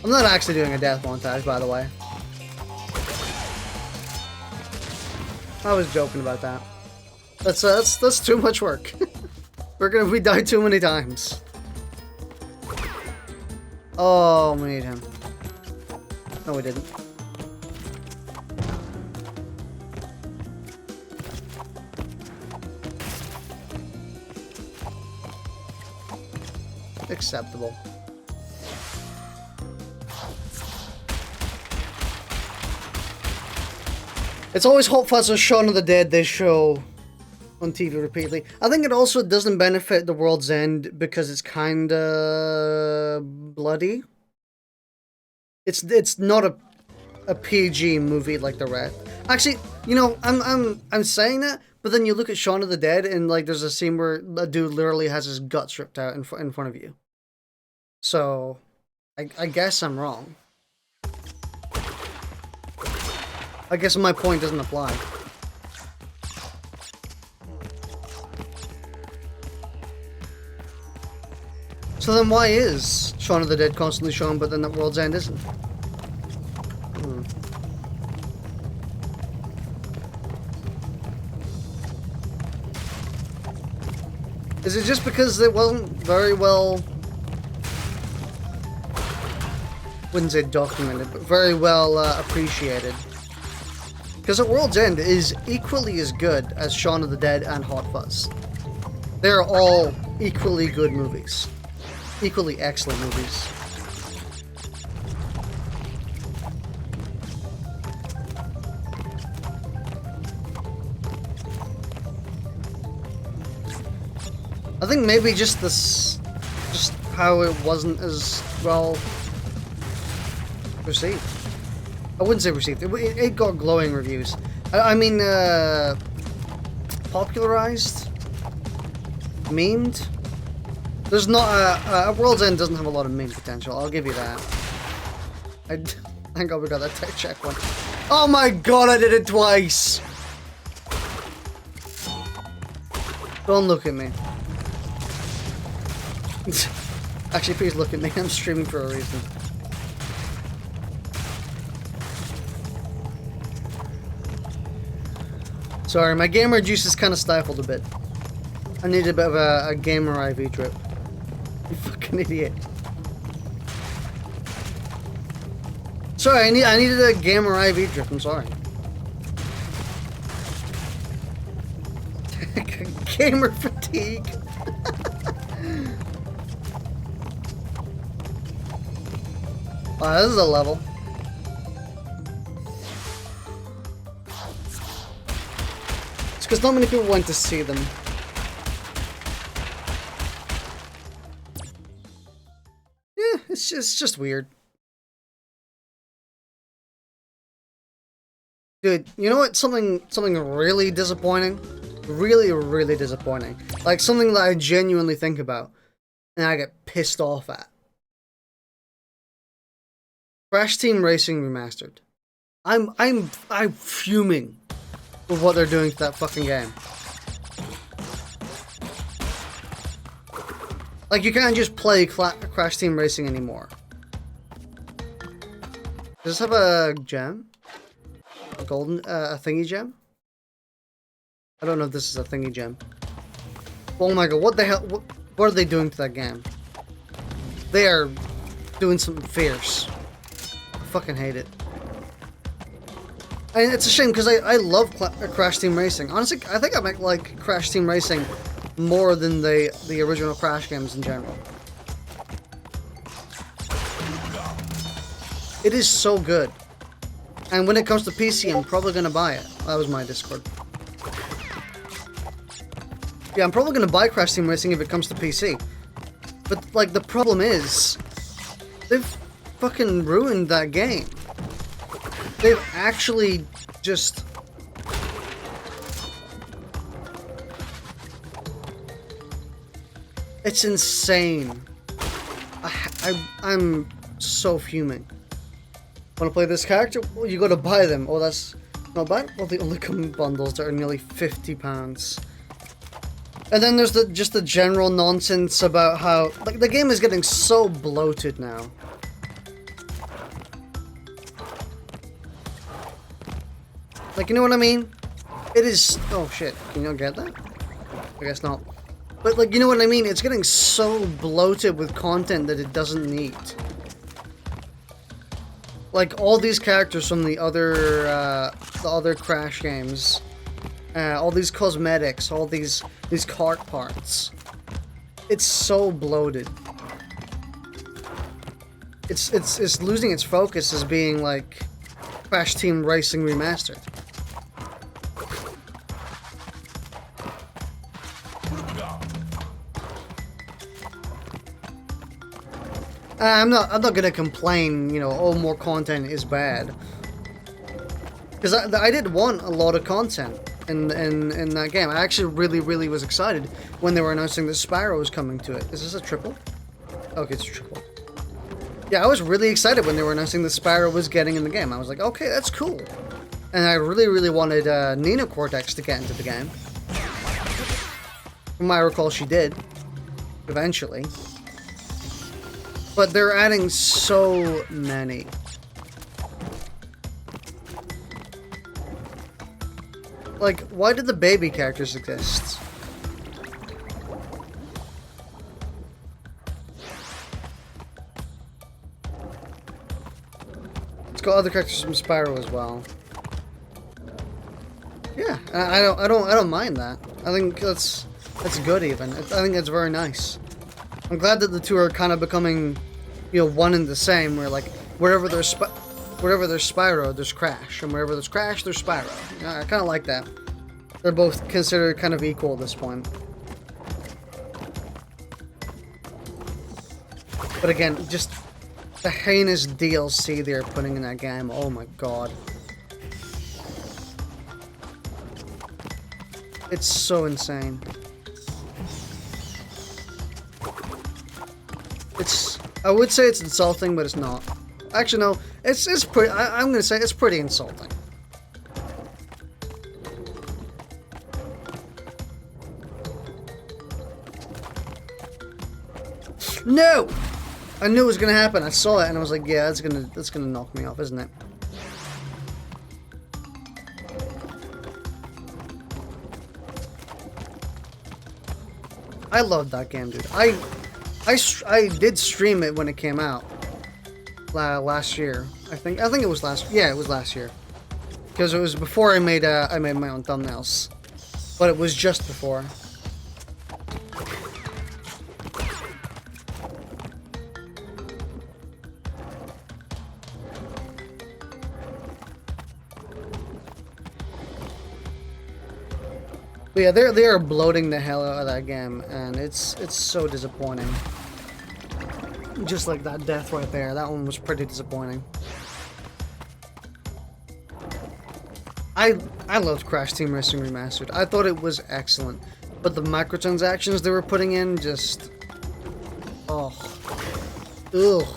I'm not actually doing a death montage, by the way. I was joking about that. That's too much work. We died too many times. Oh, we need him. No, we didn't. Acceptable. It's always Hot Fuzz or Shaun of the Dead they show on TV repeatedly. I think it also doesn't benefit The World's End because it's kinda bloody. It's not a PG movie like the rest. Actually, you know, I'm saying that, but then you look at Shaun of the Dead and like there's a scene where a dude literally has his guts ripped out in front of you. So, I guess I'm wrong. I guess my point doesn't apply. So then why is Shaun of the Dead constantly shown, but then The World's End isn't? Is it just because it wasn't very well... wouldn't say documented, but very well appreciated? Because The World's End is equally as good as Shaun of the Dead and Hot Fuzz. They're all equally good movies. Equally excellent movies. I think maybe just how it wasn't as well received. I wouldn't say received. It got glowing reviews. I mean, popularized, memed. There's not a World's End doesn't have a lot of meme potential. I'll give you that. Thank God we got that tech check one. Oh my God! I did it twice. Don't look at me. Actually, please look at me. I'm streaming for a reason. Sorry, my gamer juice is kind of stifled a bit. I need a bit of a gamer IV drip. You fucking idiot. Sorry, I needed a gamer IV drip. I'm sorry. Gamer fatigue. Wow, this is a level. It's because not many people went to see them. Yeah, it's just weird. Dude, you know what? Something really disappointing? Really disappointing. Like something that I genuinely think about and I get pissed off at. Crash Team Racing Remastered. I'm fuming with what they're doing to that fucking game. Like you can't just play Crash Team Racing anymore. Does this have a gem? A golden, a thingy gem? I don't know if this is a thingy gem. Oh my god, what the hell? What are they doing to that game? They are doing something fierce. I fucking hate it. And it's a shame because I love Crash Team Racing. Honestly, I think I might like Crash Team Racing more than the original Crash games in general. It is so good. And when it comes to PC, I'm probably gonna buy it. That was my Discord. Yeah, I'm probably gonna buy Crash Team Racing if it comes to PC. But, like, the problem is, they've fucking ruined that game. They've actually just... It's insane. I'm so fuming. Want to play this character? Well, you gotta buy them. Oh, that's not bad. Well, they only come in bundles that are nearly £50. And then there's just the general nonsense about how like the game is getting so bloated now. Like, you know what I mean? It is. Oh shit! Can you not get that? I guess not. But like, you know what I mean? It's getting so bloated with content that it doesn't need. Like all these characters from the other Crash games. All these cosmetics, all these cart parts. It's so bloated. It's losing its focus as being like Crash Team Racing Remastered. I'm not gonna complain, you know, oh, more content is bad. Because I did want a lot of content in that game. I actually really was excited when they were announcing that Spyro was coming to it. Is this a triple? Okay, it's a triple. Yeah, I was really excited when they were announcing that Spyro was getting in the game. I was like, okay, that's cool. And I really wanted Nina Cortex to get into the game. From what I recall, she did. Eventually. But they're adding so many. Like, why did the baby characters exist? It's got other characters from Spyro as well. Yeah, I don't mind that. I think that's good even. I think that's very nice. I'm glad that the two are kind of becoming, you know, one and the same. Where like wherever there's Spyro, there's Crash, and wherever there's Crash, there's Spyro. I kind of like that. They're both considered kind of equal at this point. But again, just the heinous DLC they're putting in that game. Oh my god. It's so insane. I would say it's insulting, but it's not. Actually, no. It's pretty. I'm gonna say it's pretty insulting. No! I knew it was gonna happen. I saw it and I was like, yeah, that's gonna knock me off, isn't it? I loved that game, dude. I did stream it when it came out last year. I think it was last. Yeah, it was last year. Because it was before I made my own thumbnails, but it was just before. But yeah, they are bloating the hell out of that game, and it's so disappointing. Just like that death right there, that one was pretty disappointing. I loved Crash Team Racing Remastered. I thought it was excellent, but the microtransactions they were putting in just, oh, ugh,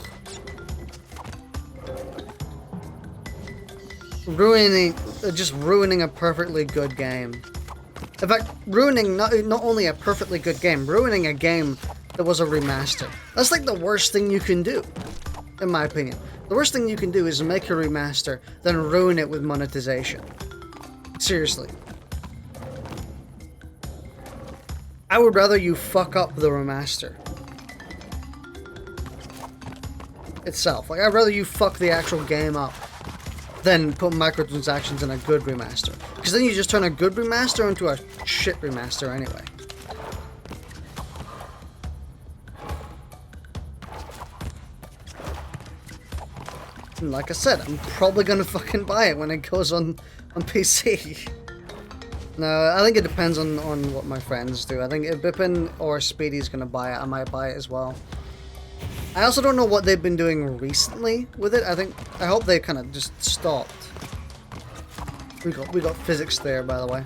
ruining a perfectly good game. In fact, ruining not only a perfectly good game, ruining a game that was a remaster. That's like the worst thing you can do, in my opinion. The worst thing you can do is make a remaster, then ruin it with monetization. Seriously. I would rather you fuck up the remaster itself. Like, I'd rather you fuck the actual game up than put microtransactions in a good remaster. Because then you just turn a good remaster into a shit remaster anyway. And like I said, I'm probably gonna fucking buy it when it goes on PC. No, I think it depends on what my friends do. I think if Bippin or Speedy's gonna buy it, I might buy it as well. I also don't know what they've been doing recently with it. I hope they kind of just stopped. We got physics there, by the way.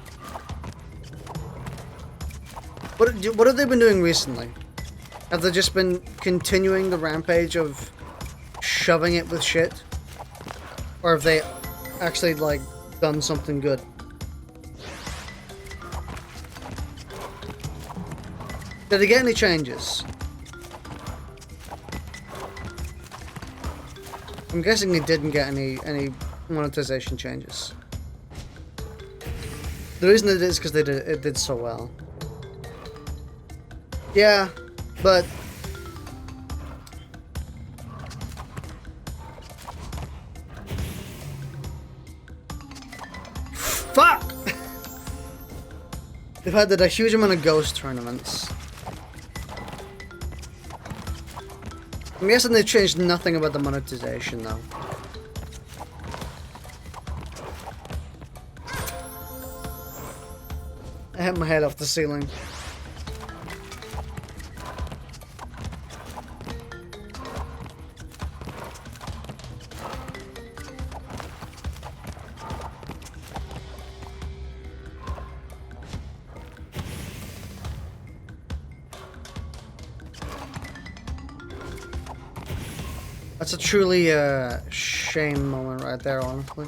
What have they been doing recently? Have they just been continuing the rampage of shoving it with shit? Or have they actually, like, done something good? Did they get any changes? I'm guessing it didn't get any monetization changes. The reason it is because it did so well. Yeah, but fuck! They've had a huge amount of ghost tournaments. I'm guessing they changed nothing about the monetization, though. I hit my head off the ceiling. That's a truly shame moment right there, honestly.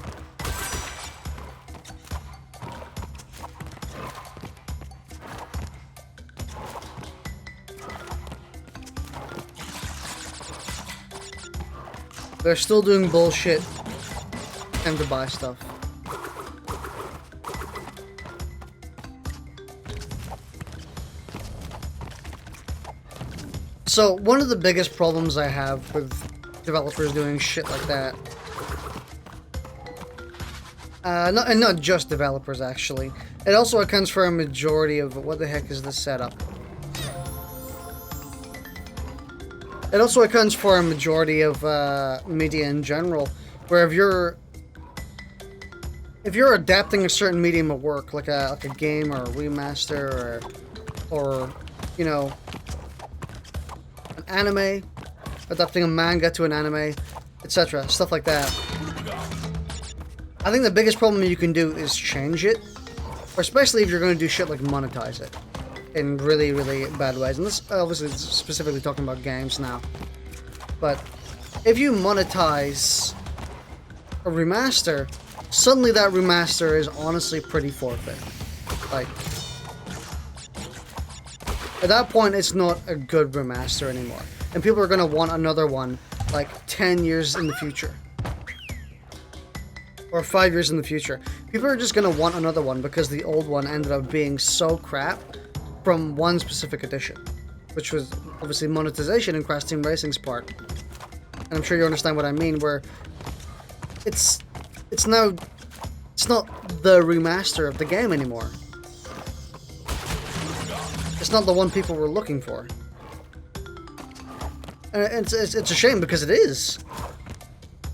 They're still doing bullshit and to buy stuff. So, one of the biggest problems I have with developers doing shit like that, not just developers actually, it also accounts for a majority of what the heck is this setup. It also accounts for a majority of media in general, where if you're adapting a certain medium of work, like a game or a remaster or you know, an anime, adapting a manga to an anime, etc., stuff like that. I think the biggest problem you can do is change it, or especially if you're going to do shit like monetize it in really, really bad ways. And this obviously is specifically talking about games now. But if you monetize a remaster, suddenly that remaster is honestly pretty forfeit. Like, at that point, it's not a good remaster anymore. and people are gonna want another one like 10 years in the future. Or 5 years in the future. People are just gonna want another one because the old one ended up being so crap from one specific edition. Which was obviously monetization in Crash Team Racing's part. And I'm sure you understand what I mean, where it's not the remaster of the game anymore. It's not the one people were looking for. And it's a shame because it is.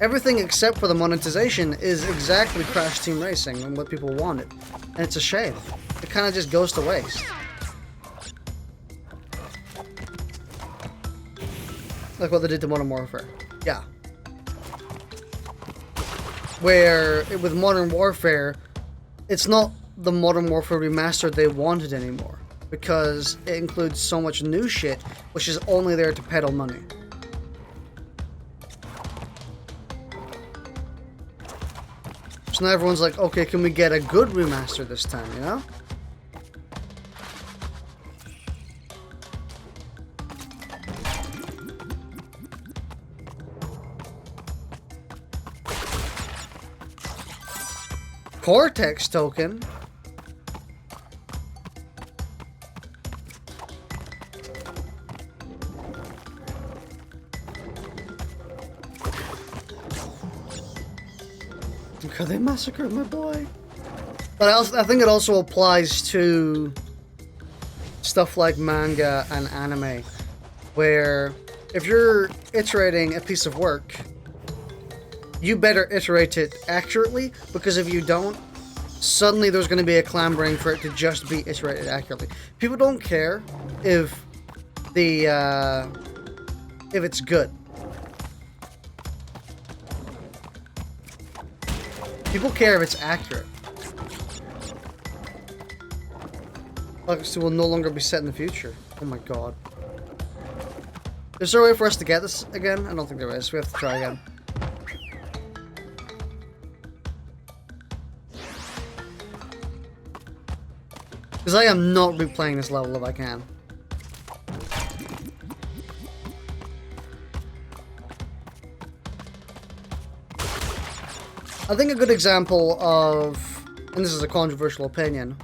Everything except for the monetization is exactly Crash Team Racing and what people wanted. And it's a shame. It kind of just goes to waste. Like what they did to Modern Warfare. Yeah. Where, with Modern Warfare, it's not the Modern Warfare remaster they wanted anymore. Because it includes so much new shit, which is only there to peddle money. So now everyone's like, okay, can we get a good remaster this time, you know? Cortex token? God, they massacred my boy. But I think it also applies to stuff like manga and anime, where if you're iterating a piece of work, you better iterate it accurately, because if you don't, suddenly there's going to be a clamoring for it to just be iterated accurately. People don't care if it's good. People care if it's accurate. Obviously, will no longer be set in the future. Oh my god. Is there a way for us to get this again? I don't think there is. We have to try again. Because I am not replaying this level if I can. I think a good example of, and this is a controversial opinion,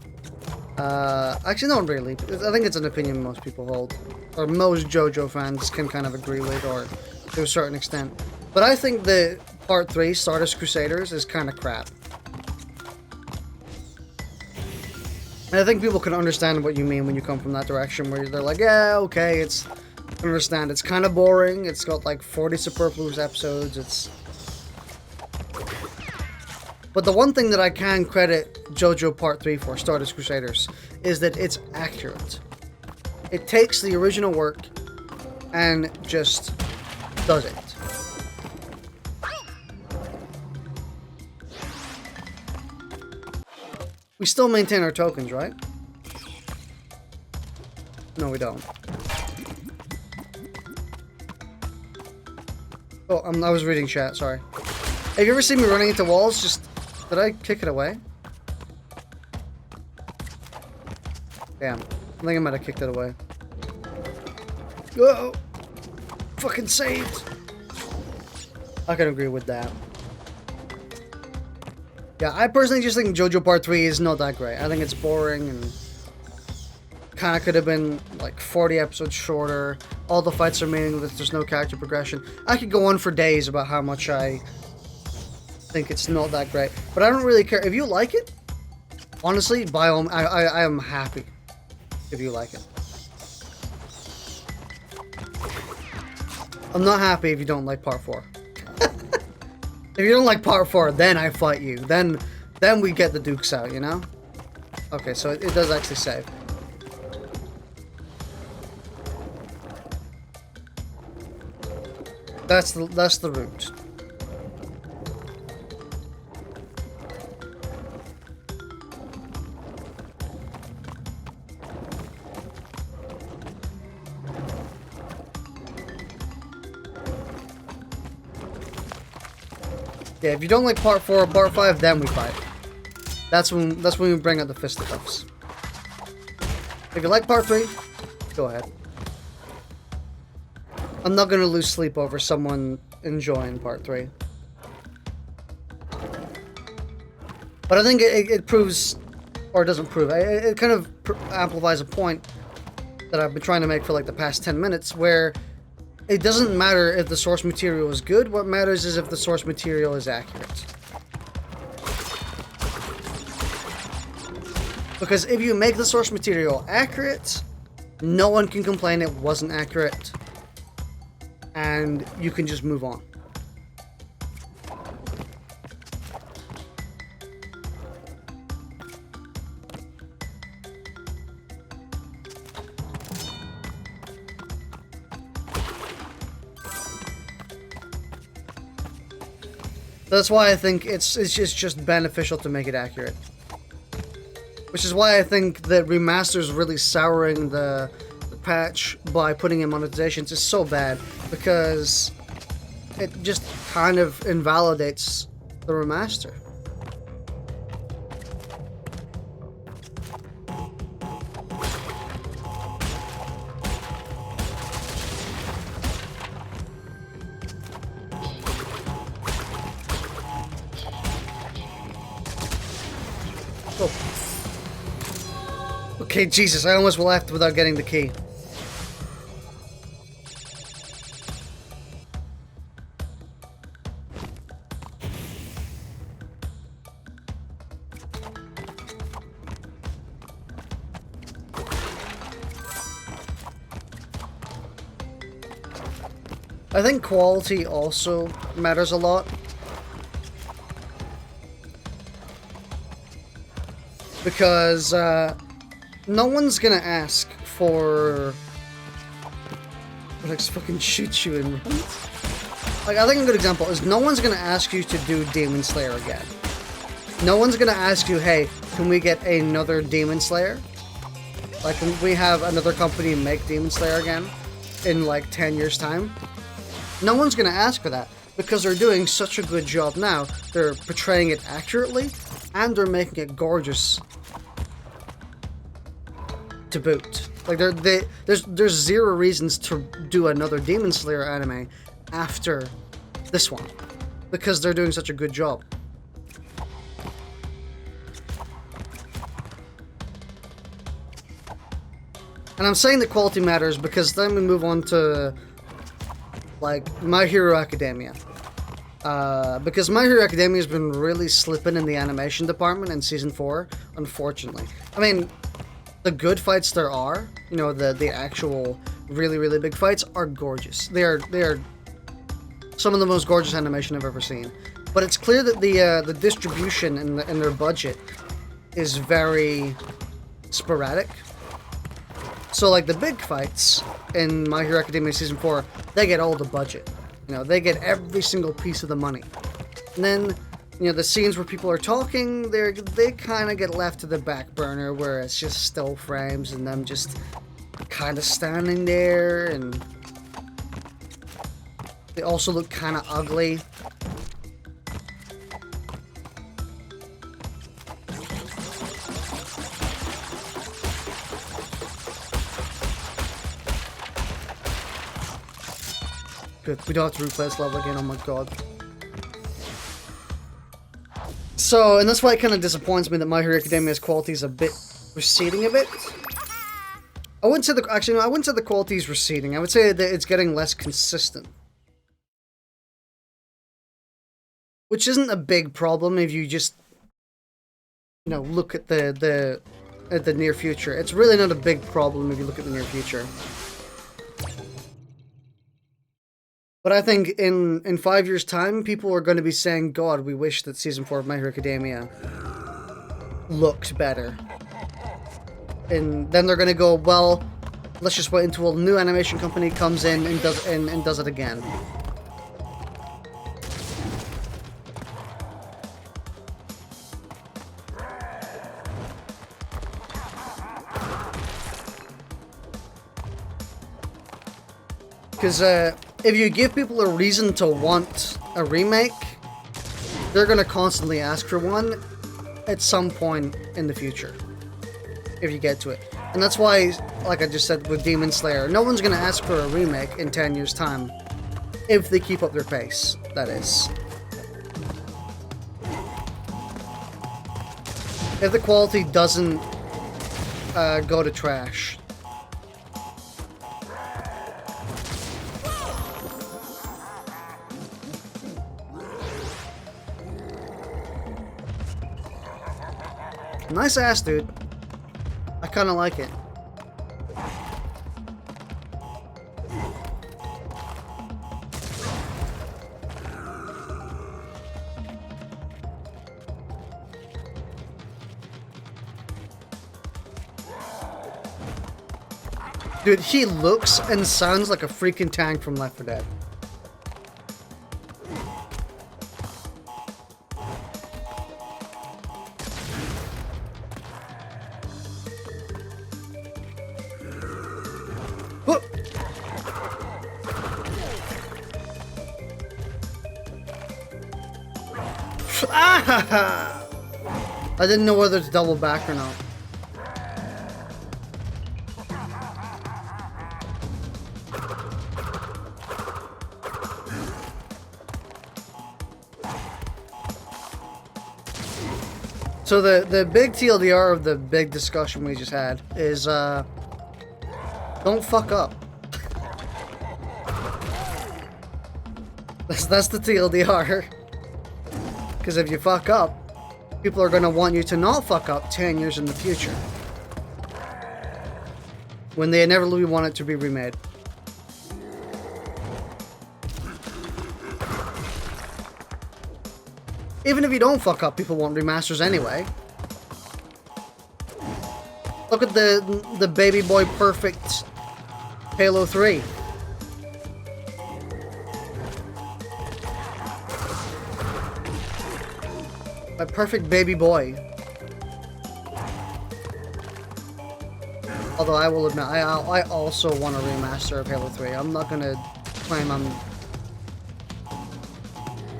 actually not really, I think it's an opinion most people hold, or most JoJo fans can kind of agree with, or to a certain extent. But I think the Part 3, Stardust Crusaders, is kind of crap. And I think people can understand what you mean when you come from that direction, where they're like, yeah, okay, I understand, it's kind of boring, it's got like 40 superfluous episodes, it's... But the one thing that I can credit JoJo Part 3 for, Stardust Crusaders, is that it's accurate. It takes the original work and just does it. We still maintain our tokens, right? No, we don't. Oh, I was reading chat, sorry. Have you ever seen me running into walls? Did I kick it away? Damn. I think I might have kicked it away. Whoa! Fucking saved! I can agree with that. Yeah, I personally just think JoJo Part 3 is not that great. I think it's boring and kind of could have been like 40 episodes shorter. All the fights are meaningless, there's no character progression. I could go on for days about how much I think it's not that great, but I don't really care. If you like it, honestly, by all, I am happy if you like it. I'm not happy if you don't like Part 4. If you don't like Part 4, then I fight you. Then we get the dukes out, you know? Okay, so it does actually save. That's the route. Yeah, if you don't like Part 4 or Part 5, then we fight. That's when we bring out the fisticuffs. If you like Part 3, go ahead. I'm not gonna lose sleep over someone enjoying Part 3. But I think it proves, or it doesn't prove, it kind of amplifies a point that I've been trying to make for like the past 10 minutes, where it doesn't matter if the source material is good, what matters is if the source material is accurate. Because if you make the source material accurate, no one can complain it wasn't accurate, and you can just move on. That's why I think it's just beneficial to make it accurate. Which is why I think that remasters really souring the patch by putting in monetizations is so bad, because it just kind of invalidates the remaster. Okay, Jesus, I almost left without getting the key. I think quality also matters a lot. Because, no one's gonna ask for... like, fucking shoot you in... Like, I think a good example is no one's gonna ask you to do Demon Slayer again. No one's gonna ask you, hey, can we get another Demon Slayer? Like, can we have another company make Demon Slayer again in, like, 10 years' time? No one's gonna ask for that, because they're doing such a good job now. They're portraying it accurately, and they're making it gorgeous to boot. Like, there's zero reasons to do another Demon Slayer anime after this one, because they're doing such a good job. And I'm saying that quality matters because then we move on to, like, My Hero Academia. Because My Hero Academia has been really slipping in the animation department in Season 4, unfortunately. I mean, the good fights there are, you know, the actual really, really big fights are gorgeous. They are some of the most gorgeous animation I've ever seen. But it's clear that the distribution in their budget is very sporadic. So, like, the big fights in My Hero Academia Season 4, they get all the budget. You know, they get every single piece of the money. And then, you know, the scenes where people are talking, they kind of get left to the back burner, where it's just still frames and them just kind of standing there, and they also look kind of ugly. Good, we don't have to replay this level again, oh my god. So, and that's why it kind of disappoints me that My Hero Academia's quality is a bit receding a bit. I wouldn't say the quality is receding. I would say that it's getting less consistent. Which isn't a big problem if you just, you know, look at the near future. It's really not a big problem if you look at the near future. But I think in 5 years' time, people are going to be saying, God, we wish that Season 4 of My Hero Academia looked better. And then they're going to go, well, let's just wait until a new animation company comes in and does it again. Because, if you give people a reason to want a remake, they're going to constantly ask for one at some point in the future, if you get to it. And that's why, like I just said with Demon Slayer, no one's gonna ask for a remake in 10 years' time. If they keep up their pace, that is. If the quality doesn't go to trash. Nice ass, dude. I kinda like it. Dude, he looks and sounds like a freaking tank from Left 4 Dead. Whoop. Ah! I didn't know whether to double back or not. So the big TLDR of the big discussion we just had is don't fuck up. That's the TLDR. Because if you fuck up, people are gonna want you to not fuck up 10 years in the future. When they inevitably want it to be remade. Even if you don't fuck up, people want remasters anyway. Look at the baby boy perfect Halo 3. A perfect baby boy. Although I will admit, I also want a remaster of Halo 3. I'm not gonna claim I'm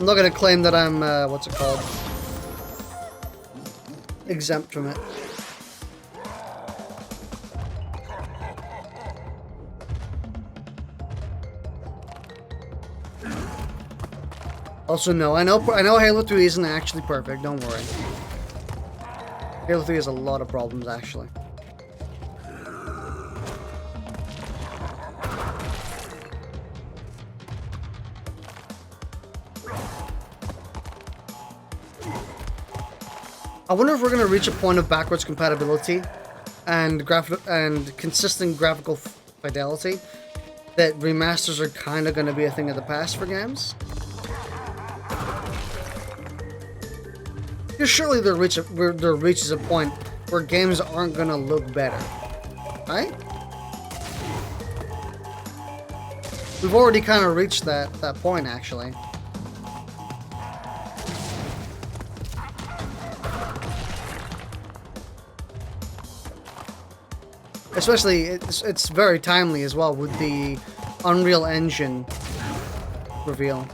not gonna claim that I'm, what's it called? Exempt from it. Also, no, I know Halo 3 isn't actually perfect, don't worry. Halo 3 has a lot of problems, actually. I wonder if we're going to reach a point of backwards compatibility and consistent graphical fidelity that remasters are kind of going to be a thing of the past for games. Because surely there reaches a point where games aren't going to look better, right? We've already kind of reached that point, actually. Especially, it's very timely as well with the Unreal Engine reveal.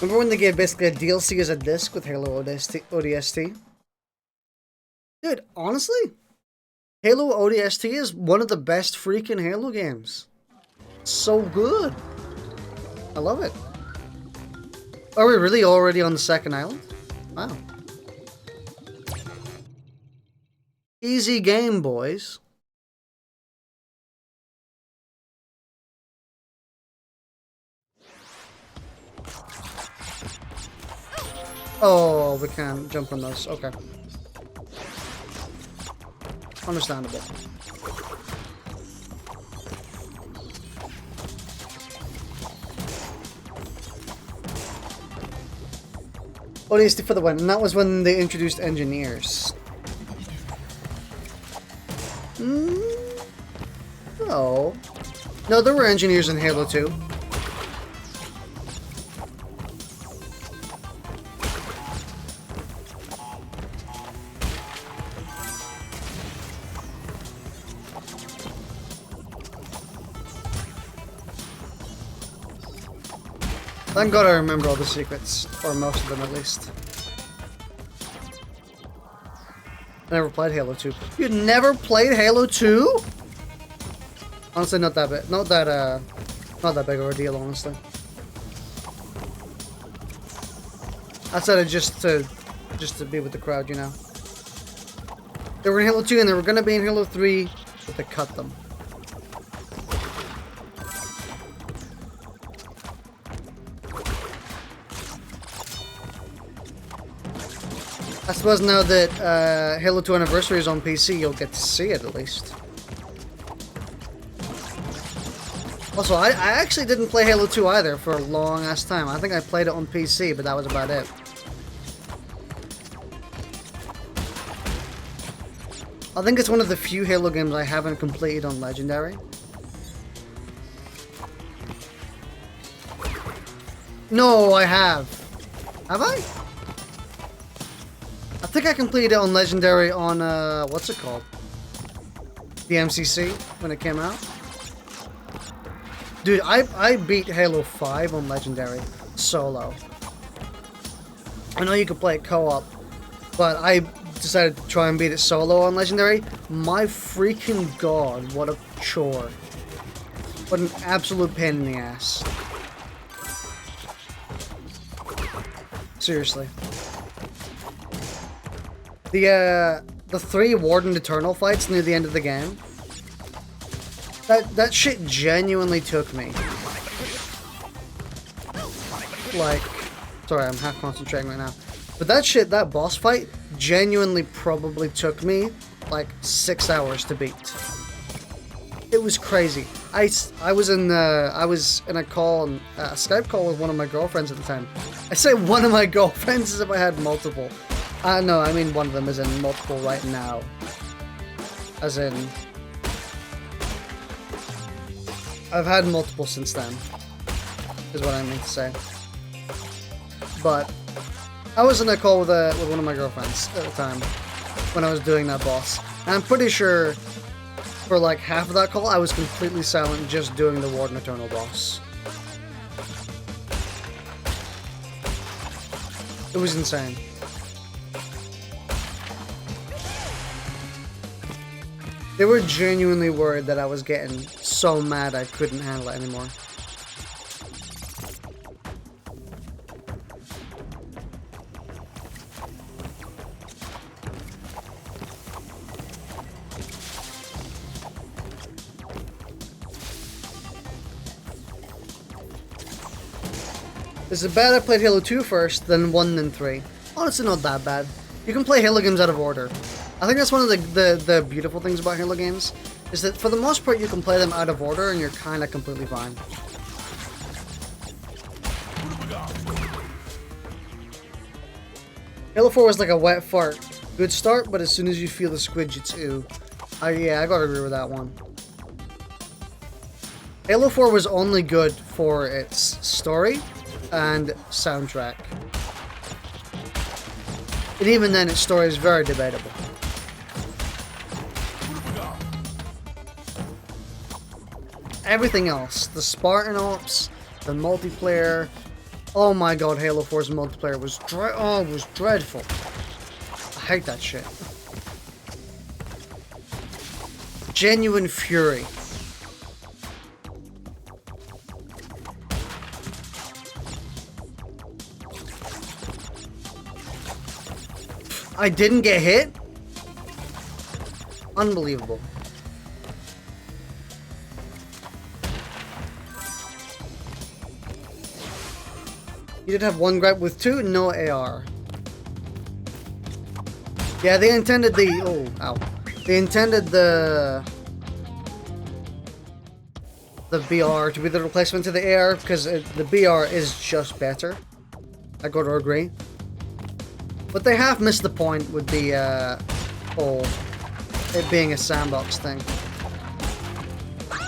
Remember when they gave basically a DLC as a disc with Halo ODST? Dude, honestly, Halo ODST is one of the best freaking Halo games. So good. I love it. Are we really already on the second island? Wow. Easy game, boys. Oh, we can't jump on those. Okay. Understandable. ODST for the win, and that was when they introduced engineers. No. No, there were engineers in Halo 2. Thank God I remember all the secrets, or most of them at least. I never played Halo 2. You never played Halo 2? Honestly, not that big. Not that big of a deal, honestly. I said it just to be with the crowd, you know. They were in Halo 2 and they were gonna be in Halo 3, but they cut them. I suppose now that Halo 2 Anniversary is on PC, you'll get to see it at least. Also, I actually didn't play Halo 2 either for a long ass time. I think I played it on PC, but that was about it. I think it's one of the few Halo games I haven't completed on Legendary. No, I have. Have I? I think I completed it on Legendary on, what's it called? The MCC, when it came out. Dude, I beat Halo 5 on Legendary, solo. I know you could play it co-op, but I decided to try and beat it solo on Legendary. My freaking god, what a chore. What an absolute pain in the ass. Seriously. The 3 Warden Eternal fights near the end of the game. That shit genuinely took me. Like, sorry, I'm half concentrating right now. But that boss fight genuinely probably took me like 6 hours to beat. It was crazy. I was in a call, a Skype call with one of my girlfriends at the time. I say one of my girlfriends as if I had multiple. No, I mean one of them is in multiple right now. As in, I've had multiple since then, is what I mean to say. But I was in a call with one of my girlfriends at the time when I was doing that boss. And I'm pretty sure for like half of that call I was completely silent just doing the Warden Eternal boss. It was insane. They were genuinely worried that I was getting so mad I couldn't handle it anymore. Is it bad I played Halo 2 first, then 1, then 3? Honestly, not that bad. You can play Halo games out of order. I think that's one of the beautiful things about Halo games, is that for the most part you can play them out of order and you're kind of completely fine. Halo 4 was like a wet fart. Good start, but as soon as you feel the squidge, it's ooh. Yeah, I gotta agree with that one. Halo 4 was only good for its story and soundtrack. And even then, its story is very debatable. Everything else, the Spartan Ops, the multiplayer, oh my god, Halo 4's multiplayer was was dreadful. I hate that shit. Genuine fury. I didn't get hit? Unbelievable. You did have one gripe with 2, no AR. Yeah, they intended They intended the BR to be the replacement to the AR because the BR is just better. I gotta agree. But they half missed the point with the whole it being a sandbox thing.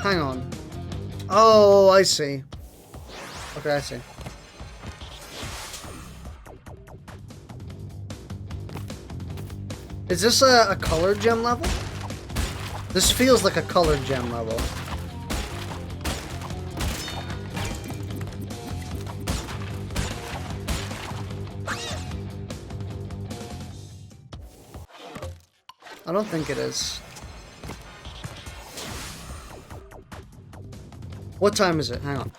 Hang on. Oh, I see. Okay, I see. Is this a colored gem level? This feels like a colored gem level. I don't think it is. What time is it? Hang on.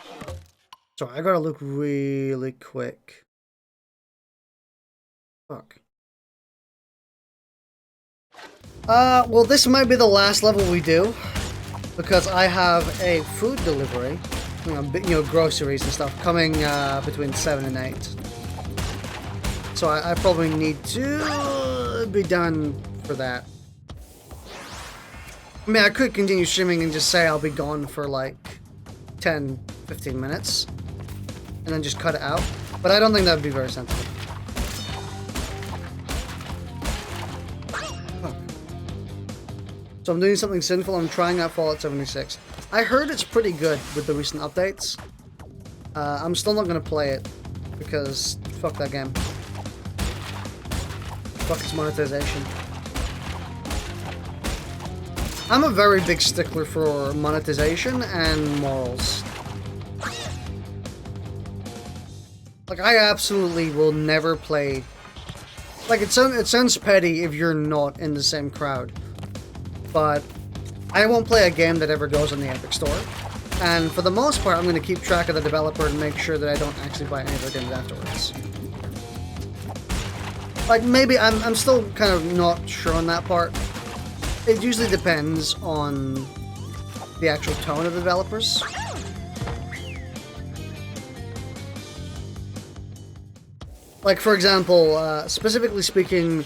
Sorry, I gotta look really quick. Fuck. Well, this might be the last level we do, because I have a food delivery, you know, groceries and stuff, coming between 7 and 8. So I probably need to be done for that. I mean, I could continue streaming and just say I'll be gone for like 10, 15 minutes, and then just cut it out, but I don't think that would be very sensible. So I'm doing something sinful. I'm trying out Fallout 76. I heard it's pretty good with the recent updates. I'm still not going to play it because fuck that game. Fuck its monetization. I'm a very big stickler for monetization and morals. Like, I absolutely will never play... Like, it sounds petty if you're not in the same crowd. But I won't play a game that ever goes on the Epic Store. And for the most part, I'm going to keep track of the developer and make sure that I don't actually buy any of their games afterwards. Like, maybe I'm still kind of not sure on that part. It usually depends on the actual tone of the developers. Like, for example, specifically speaking,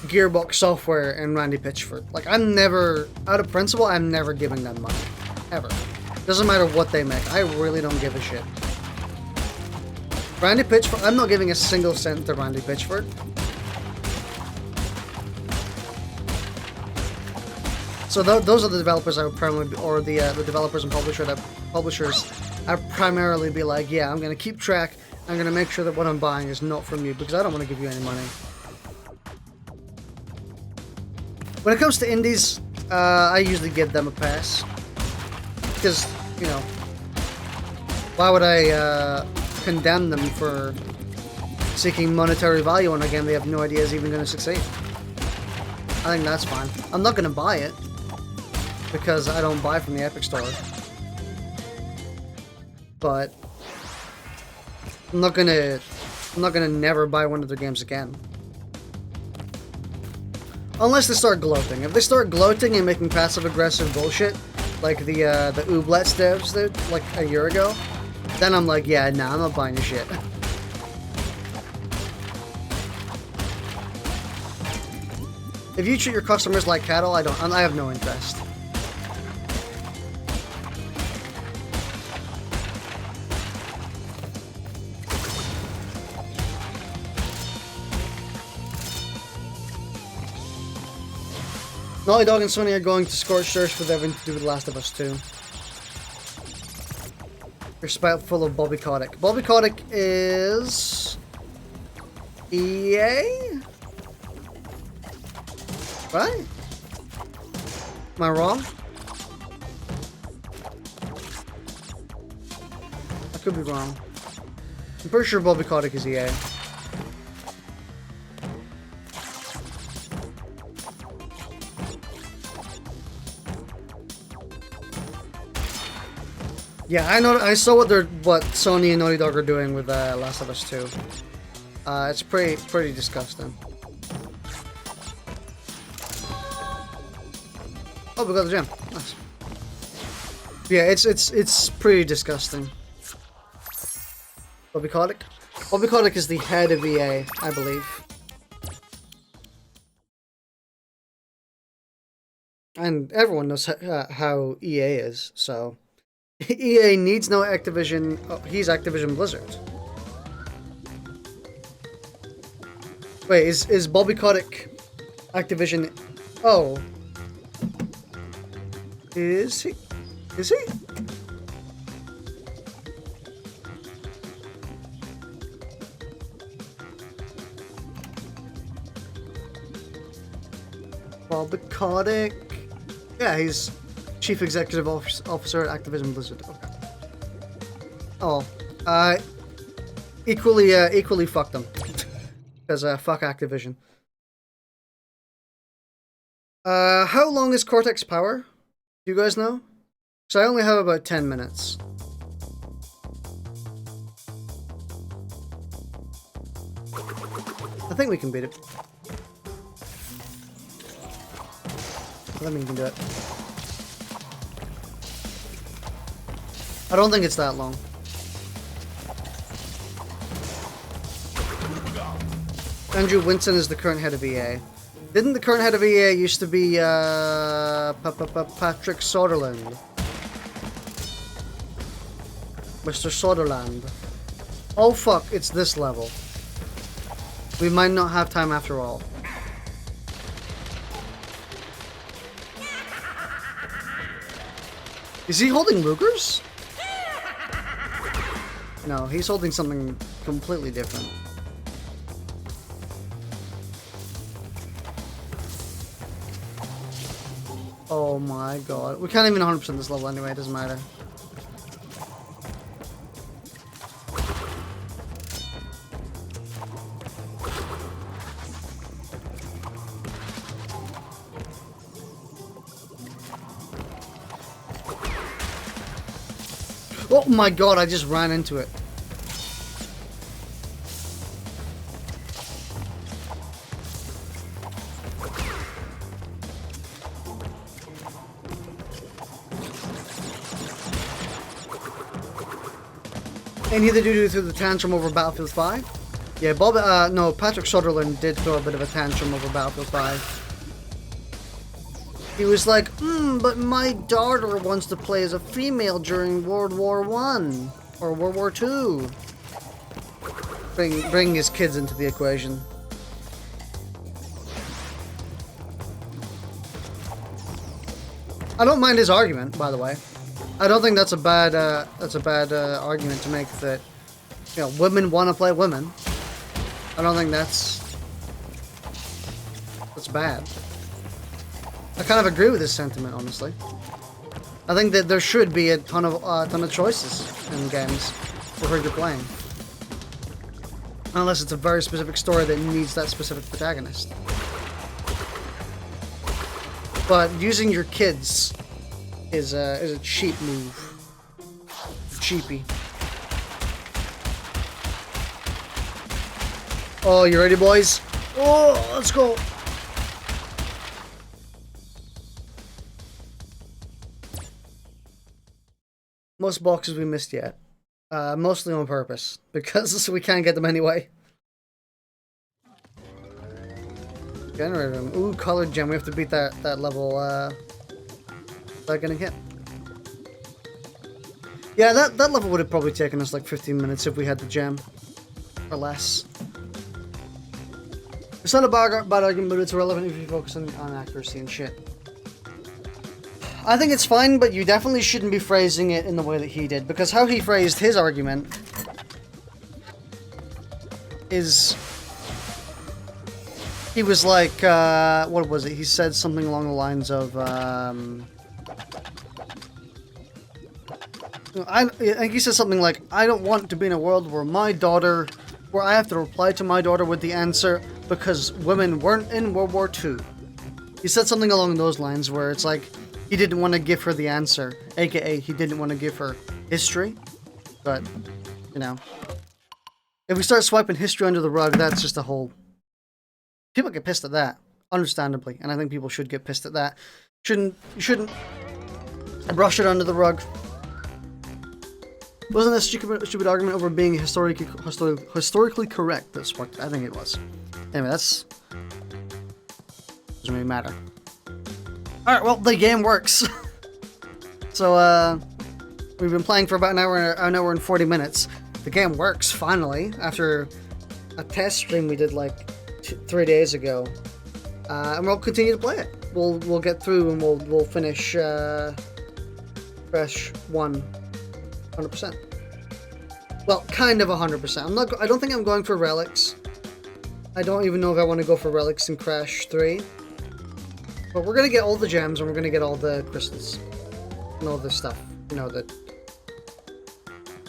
Gearbox Software and Randy Pitchford. Like, I'm never, out of principle, I'm never giving them money. Ever. Doesn't matter what they make. I really don't give a shit. Randy Pitchford, I'm not giving a single cent to Randy Pitchford. So those are the developers I would primarily, or the developers and publishers, I'd primarily be like, yeah, I'm going to keep track. I'm going to make sure that what I'm buying is not from you, because I don't want to give you any money. When it comes to indies, I usually give them a pass. Because, you know, why would I condemn them for seeking monetary value on a game they have no idea is even going to succeed? I think that's fine. I'm not going to buy it, because I don't buy from the Epic Store. But I'm not gonna never buy one of their games again. Unless they start gloating. If they start gloating and making passive-aggressive bullshit, like the Ooblets devs did, like, a year ago, then I'm like, yeah, nah, I'm not buying your shit. If you treat your customers like cattle, I have no interest. Naughty Dog and Sony are going to scorched earth with everything to do with Last of Us 2. You're spiteful of Bobby Kotick. Bobby Kotick is... EA? Right? Am I wrong? I could be wrong. I'm pretty sure Bobby Kotick is EA. Yeah, I saw what Sony and Naughty Dog are doing with Last of Us 2. It's pretty disgusting. Oh, we got the gem. Nice. Yeah, it's pretty disgusting. Bobby Kotick? Bobby Kotick is the head of EA, I believe. And everyone knows how EA is, so... EA needs no Activision. Oh, he's Activision Blizzard. Wait, is Bobby Kotick Activision? Oh, is he? Is he? Bobby Kotick. Yeah, he's Chief Executive Officer at Activision Blizzard. Okay. Oh, equally fuck them. Because fuck Activision. How long is Cortex power? Do you guys know? So I only have about 10 minutes. I think we can beat it. I think we can do it. I don't think it's that long. Andrew Winton is the current head of EA. Didn't the current head of EA used to be Patrick Soderland? Mr. Soderland. Oh fuck, it's this level. We might not have time after all. Is he holding Lugers? No, he's holding something completely different. Oh my god. We can't even 100% this level anyway, it doesn't matter. Oh my god, I just ran into it. And he did do through the tantrum over Battlefield 5? Yeah, no, Patrick Sutherland did throw a bit of a tantrum over Battlefield 5. He was like, but my daughter wants to play as a female during World War I or World War II. Bring his kids into the equation. I don't mind his argument, by the way. I don't think that's a bad argument to make, that, you know, women want to play women. I don't think that's bad. I kind of agree with this sentiment, honestly. I think that there should be a ton of choices in games for who you're playing, unless it's a very specific story that needs that specific protagonist. But using your kids is a cheap move. Cheapy. Oh, you ready, boys? Oh, let's go. Most boxes we missed yet. Mostly on purpose, because we can't get them anyway. Generator room. Ooh, colored gem. We have to beat that level, without getting hit. Yeah, that level would have probably taken us like 15 minutes if we had the gem. Or less. It's not a bad argument, but it's irrelevant if you focus on accuracy and shit. I think it's fine, but you definitely shouldn't be phrasing it in the way that he did, because how he phrased his argument is... He was like, what was it? He said something along the lines of, I think he said something like, I don't want to be in a world where where I have to reply to my daughter with the answer because women weren't in World War II. He said something along those lines where it's like, he didn't want to give her the answer, aka he didn't want to give her history. But, you know, if we start swiping history under the rug, that's just a whole... People get pissed at that, understandably, and I think people should get pissed at that. You shouldn't brush it under the rug. Wasn't that stupid argument over being historically correct that sparked it? I think it was. Anyway, that's... doesn't really matter. Alright, well, the game works. So, we've been playing for about an hour and 40 minutes. The game works, finally, after a test stream we did, like, 3 days ago. And we'll continue to play it. We'll get through and we'll finish, Crash 1, 100%. Well, kind of 100%. I don't think I'm going for relics. I don't even know if I want to go for relics in Crash 3. But we're gonna get all the gems and we're gonna get all the crystals. And all this stuff. You know, the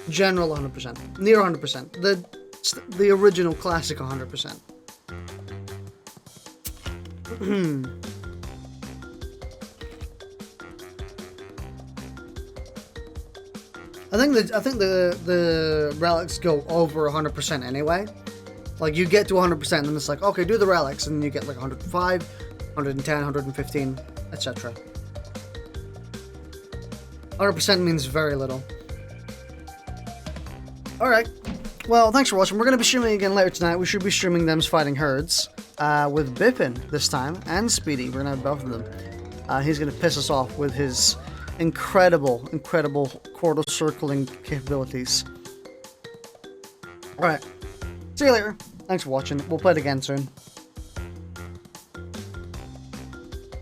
general 100%. Near 100%. The original classic 100%. I think the relics go over 100% anyway. Like, you get to 100% and then it's like, okay, do the relics, and then you get like 105, 110, 115, etc. 100% means very little. Alright, well, thanks for watching. We're going to be streaming again later tonight. We should be streaming Them's Fighting Herds, with Bippin this time, and Speedy. We're going to have both of them. He's going to piss us off with his incredible quarter circling capabilities. Alright, see you later. Thanks for watching. We'll play it again soon.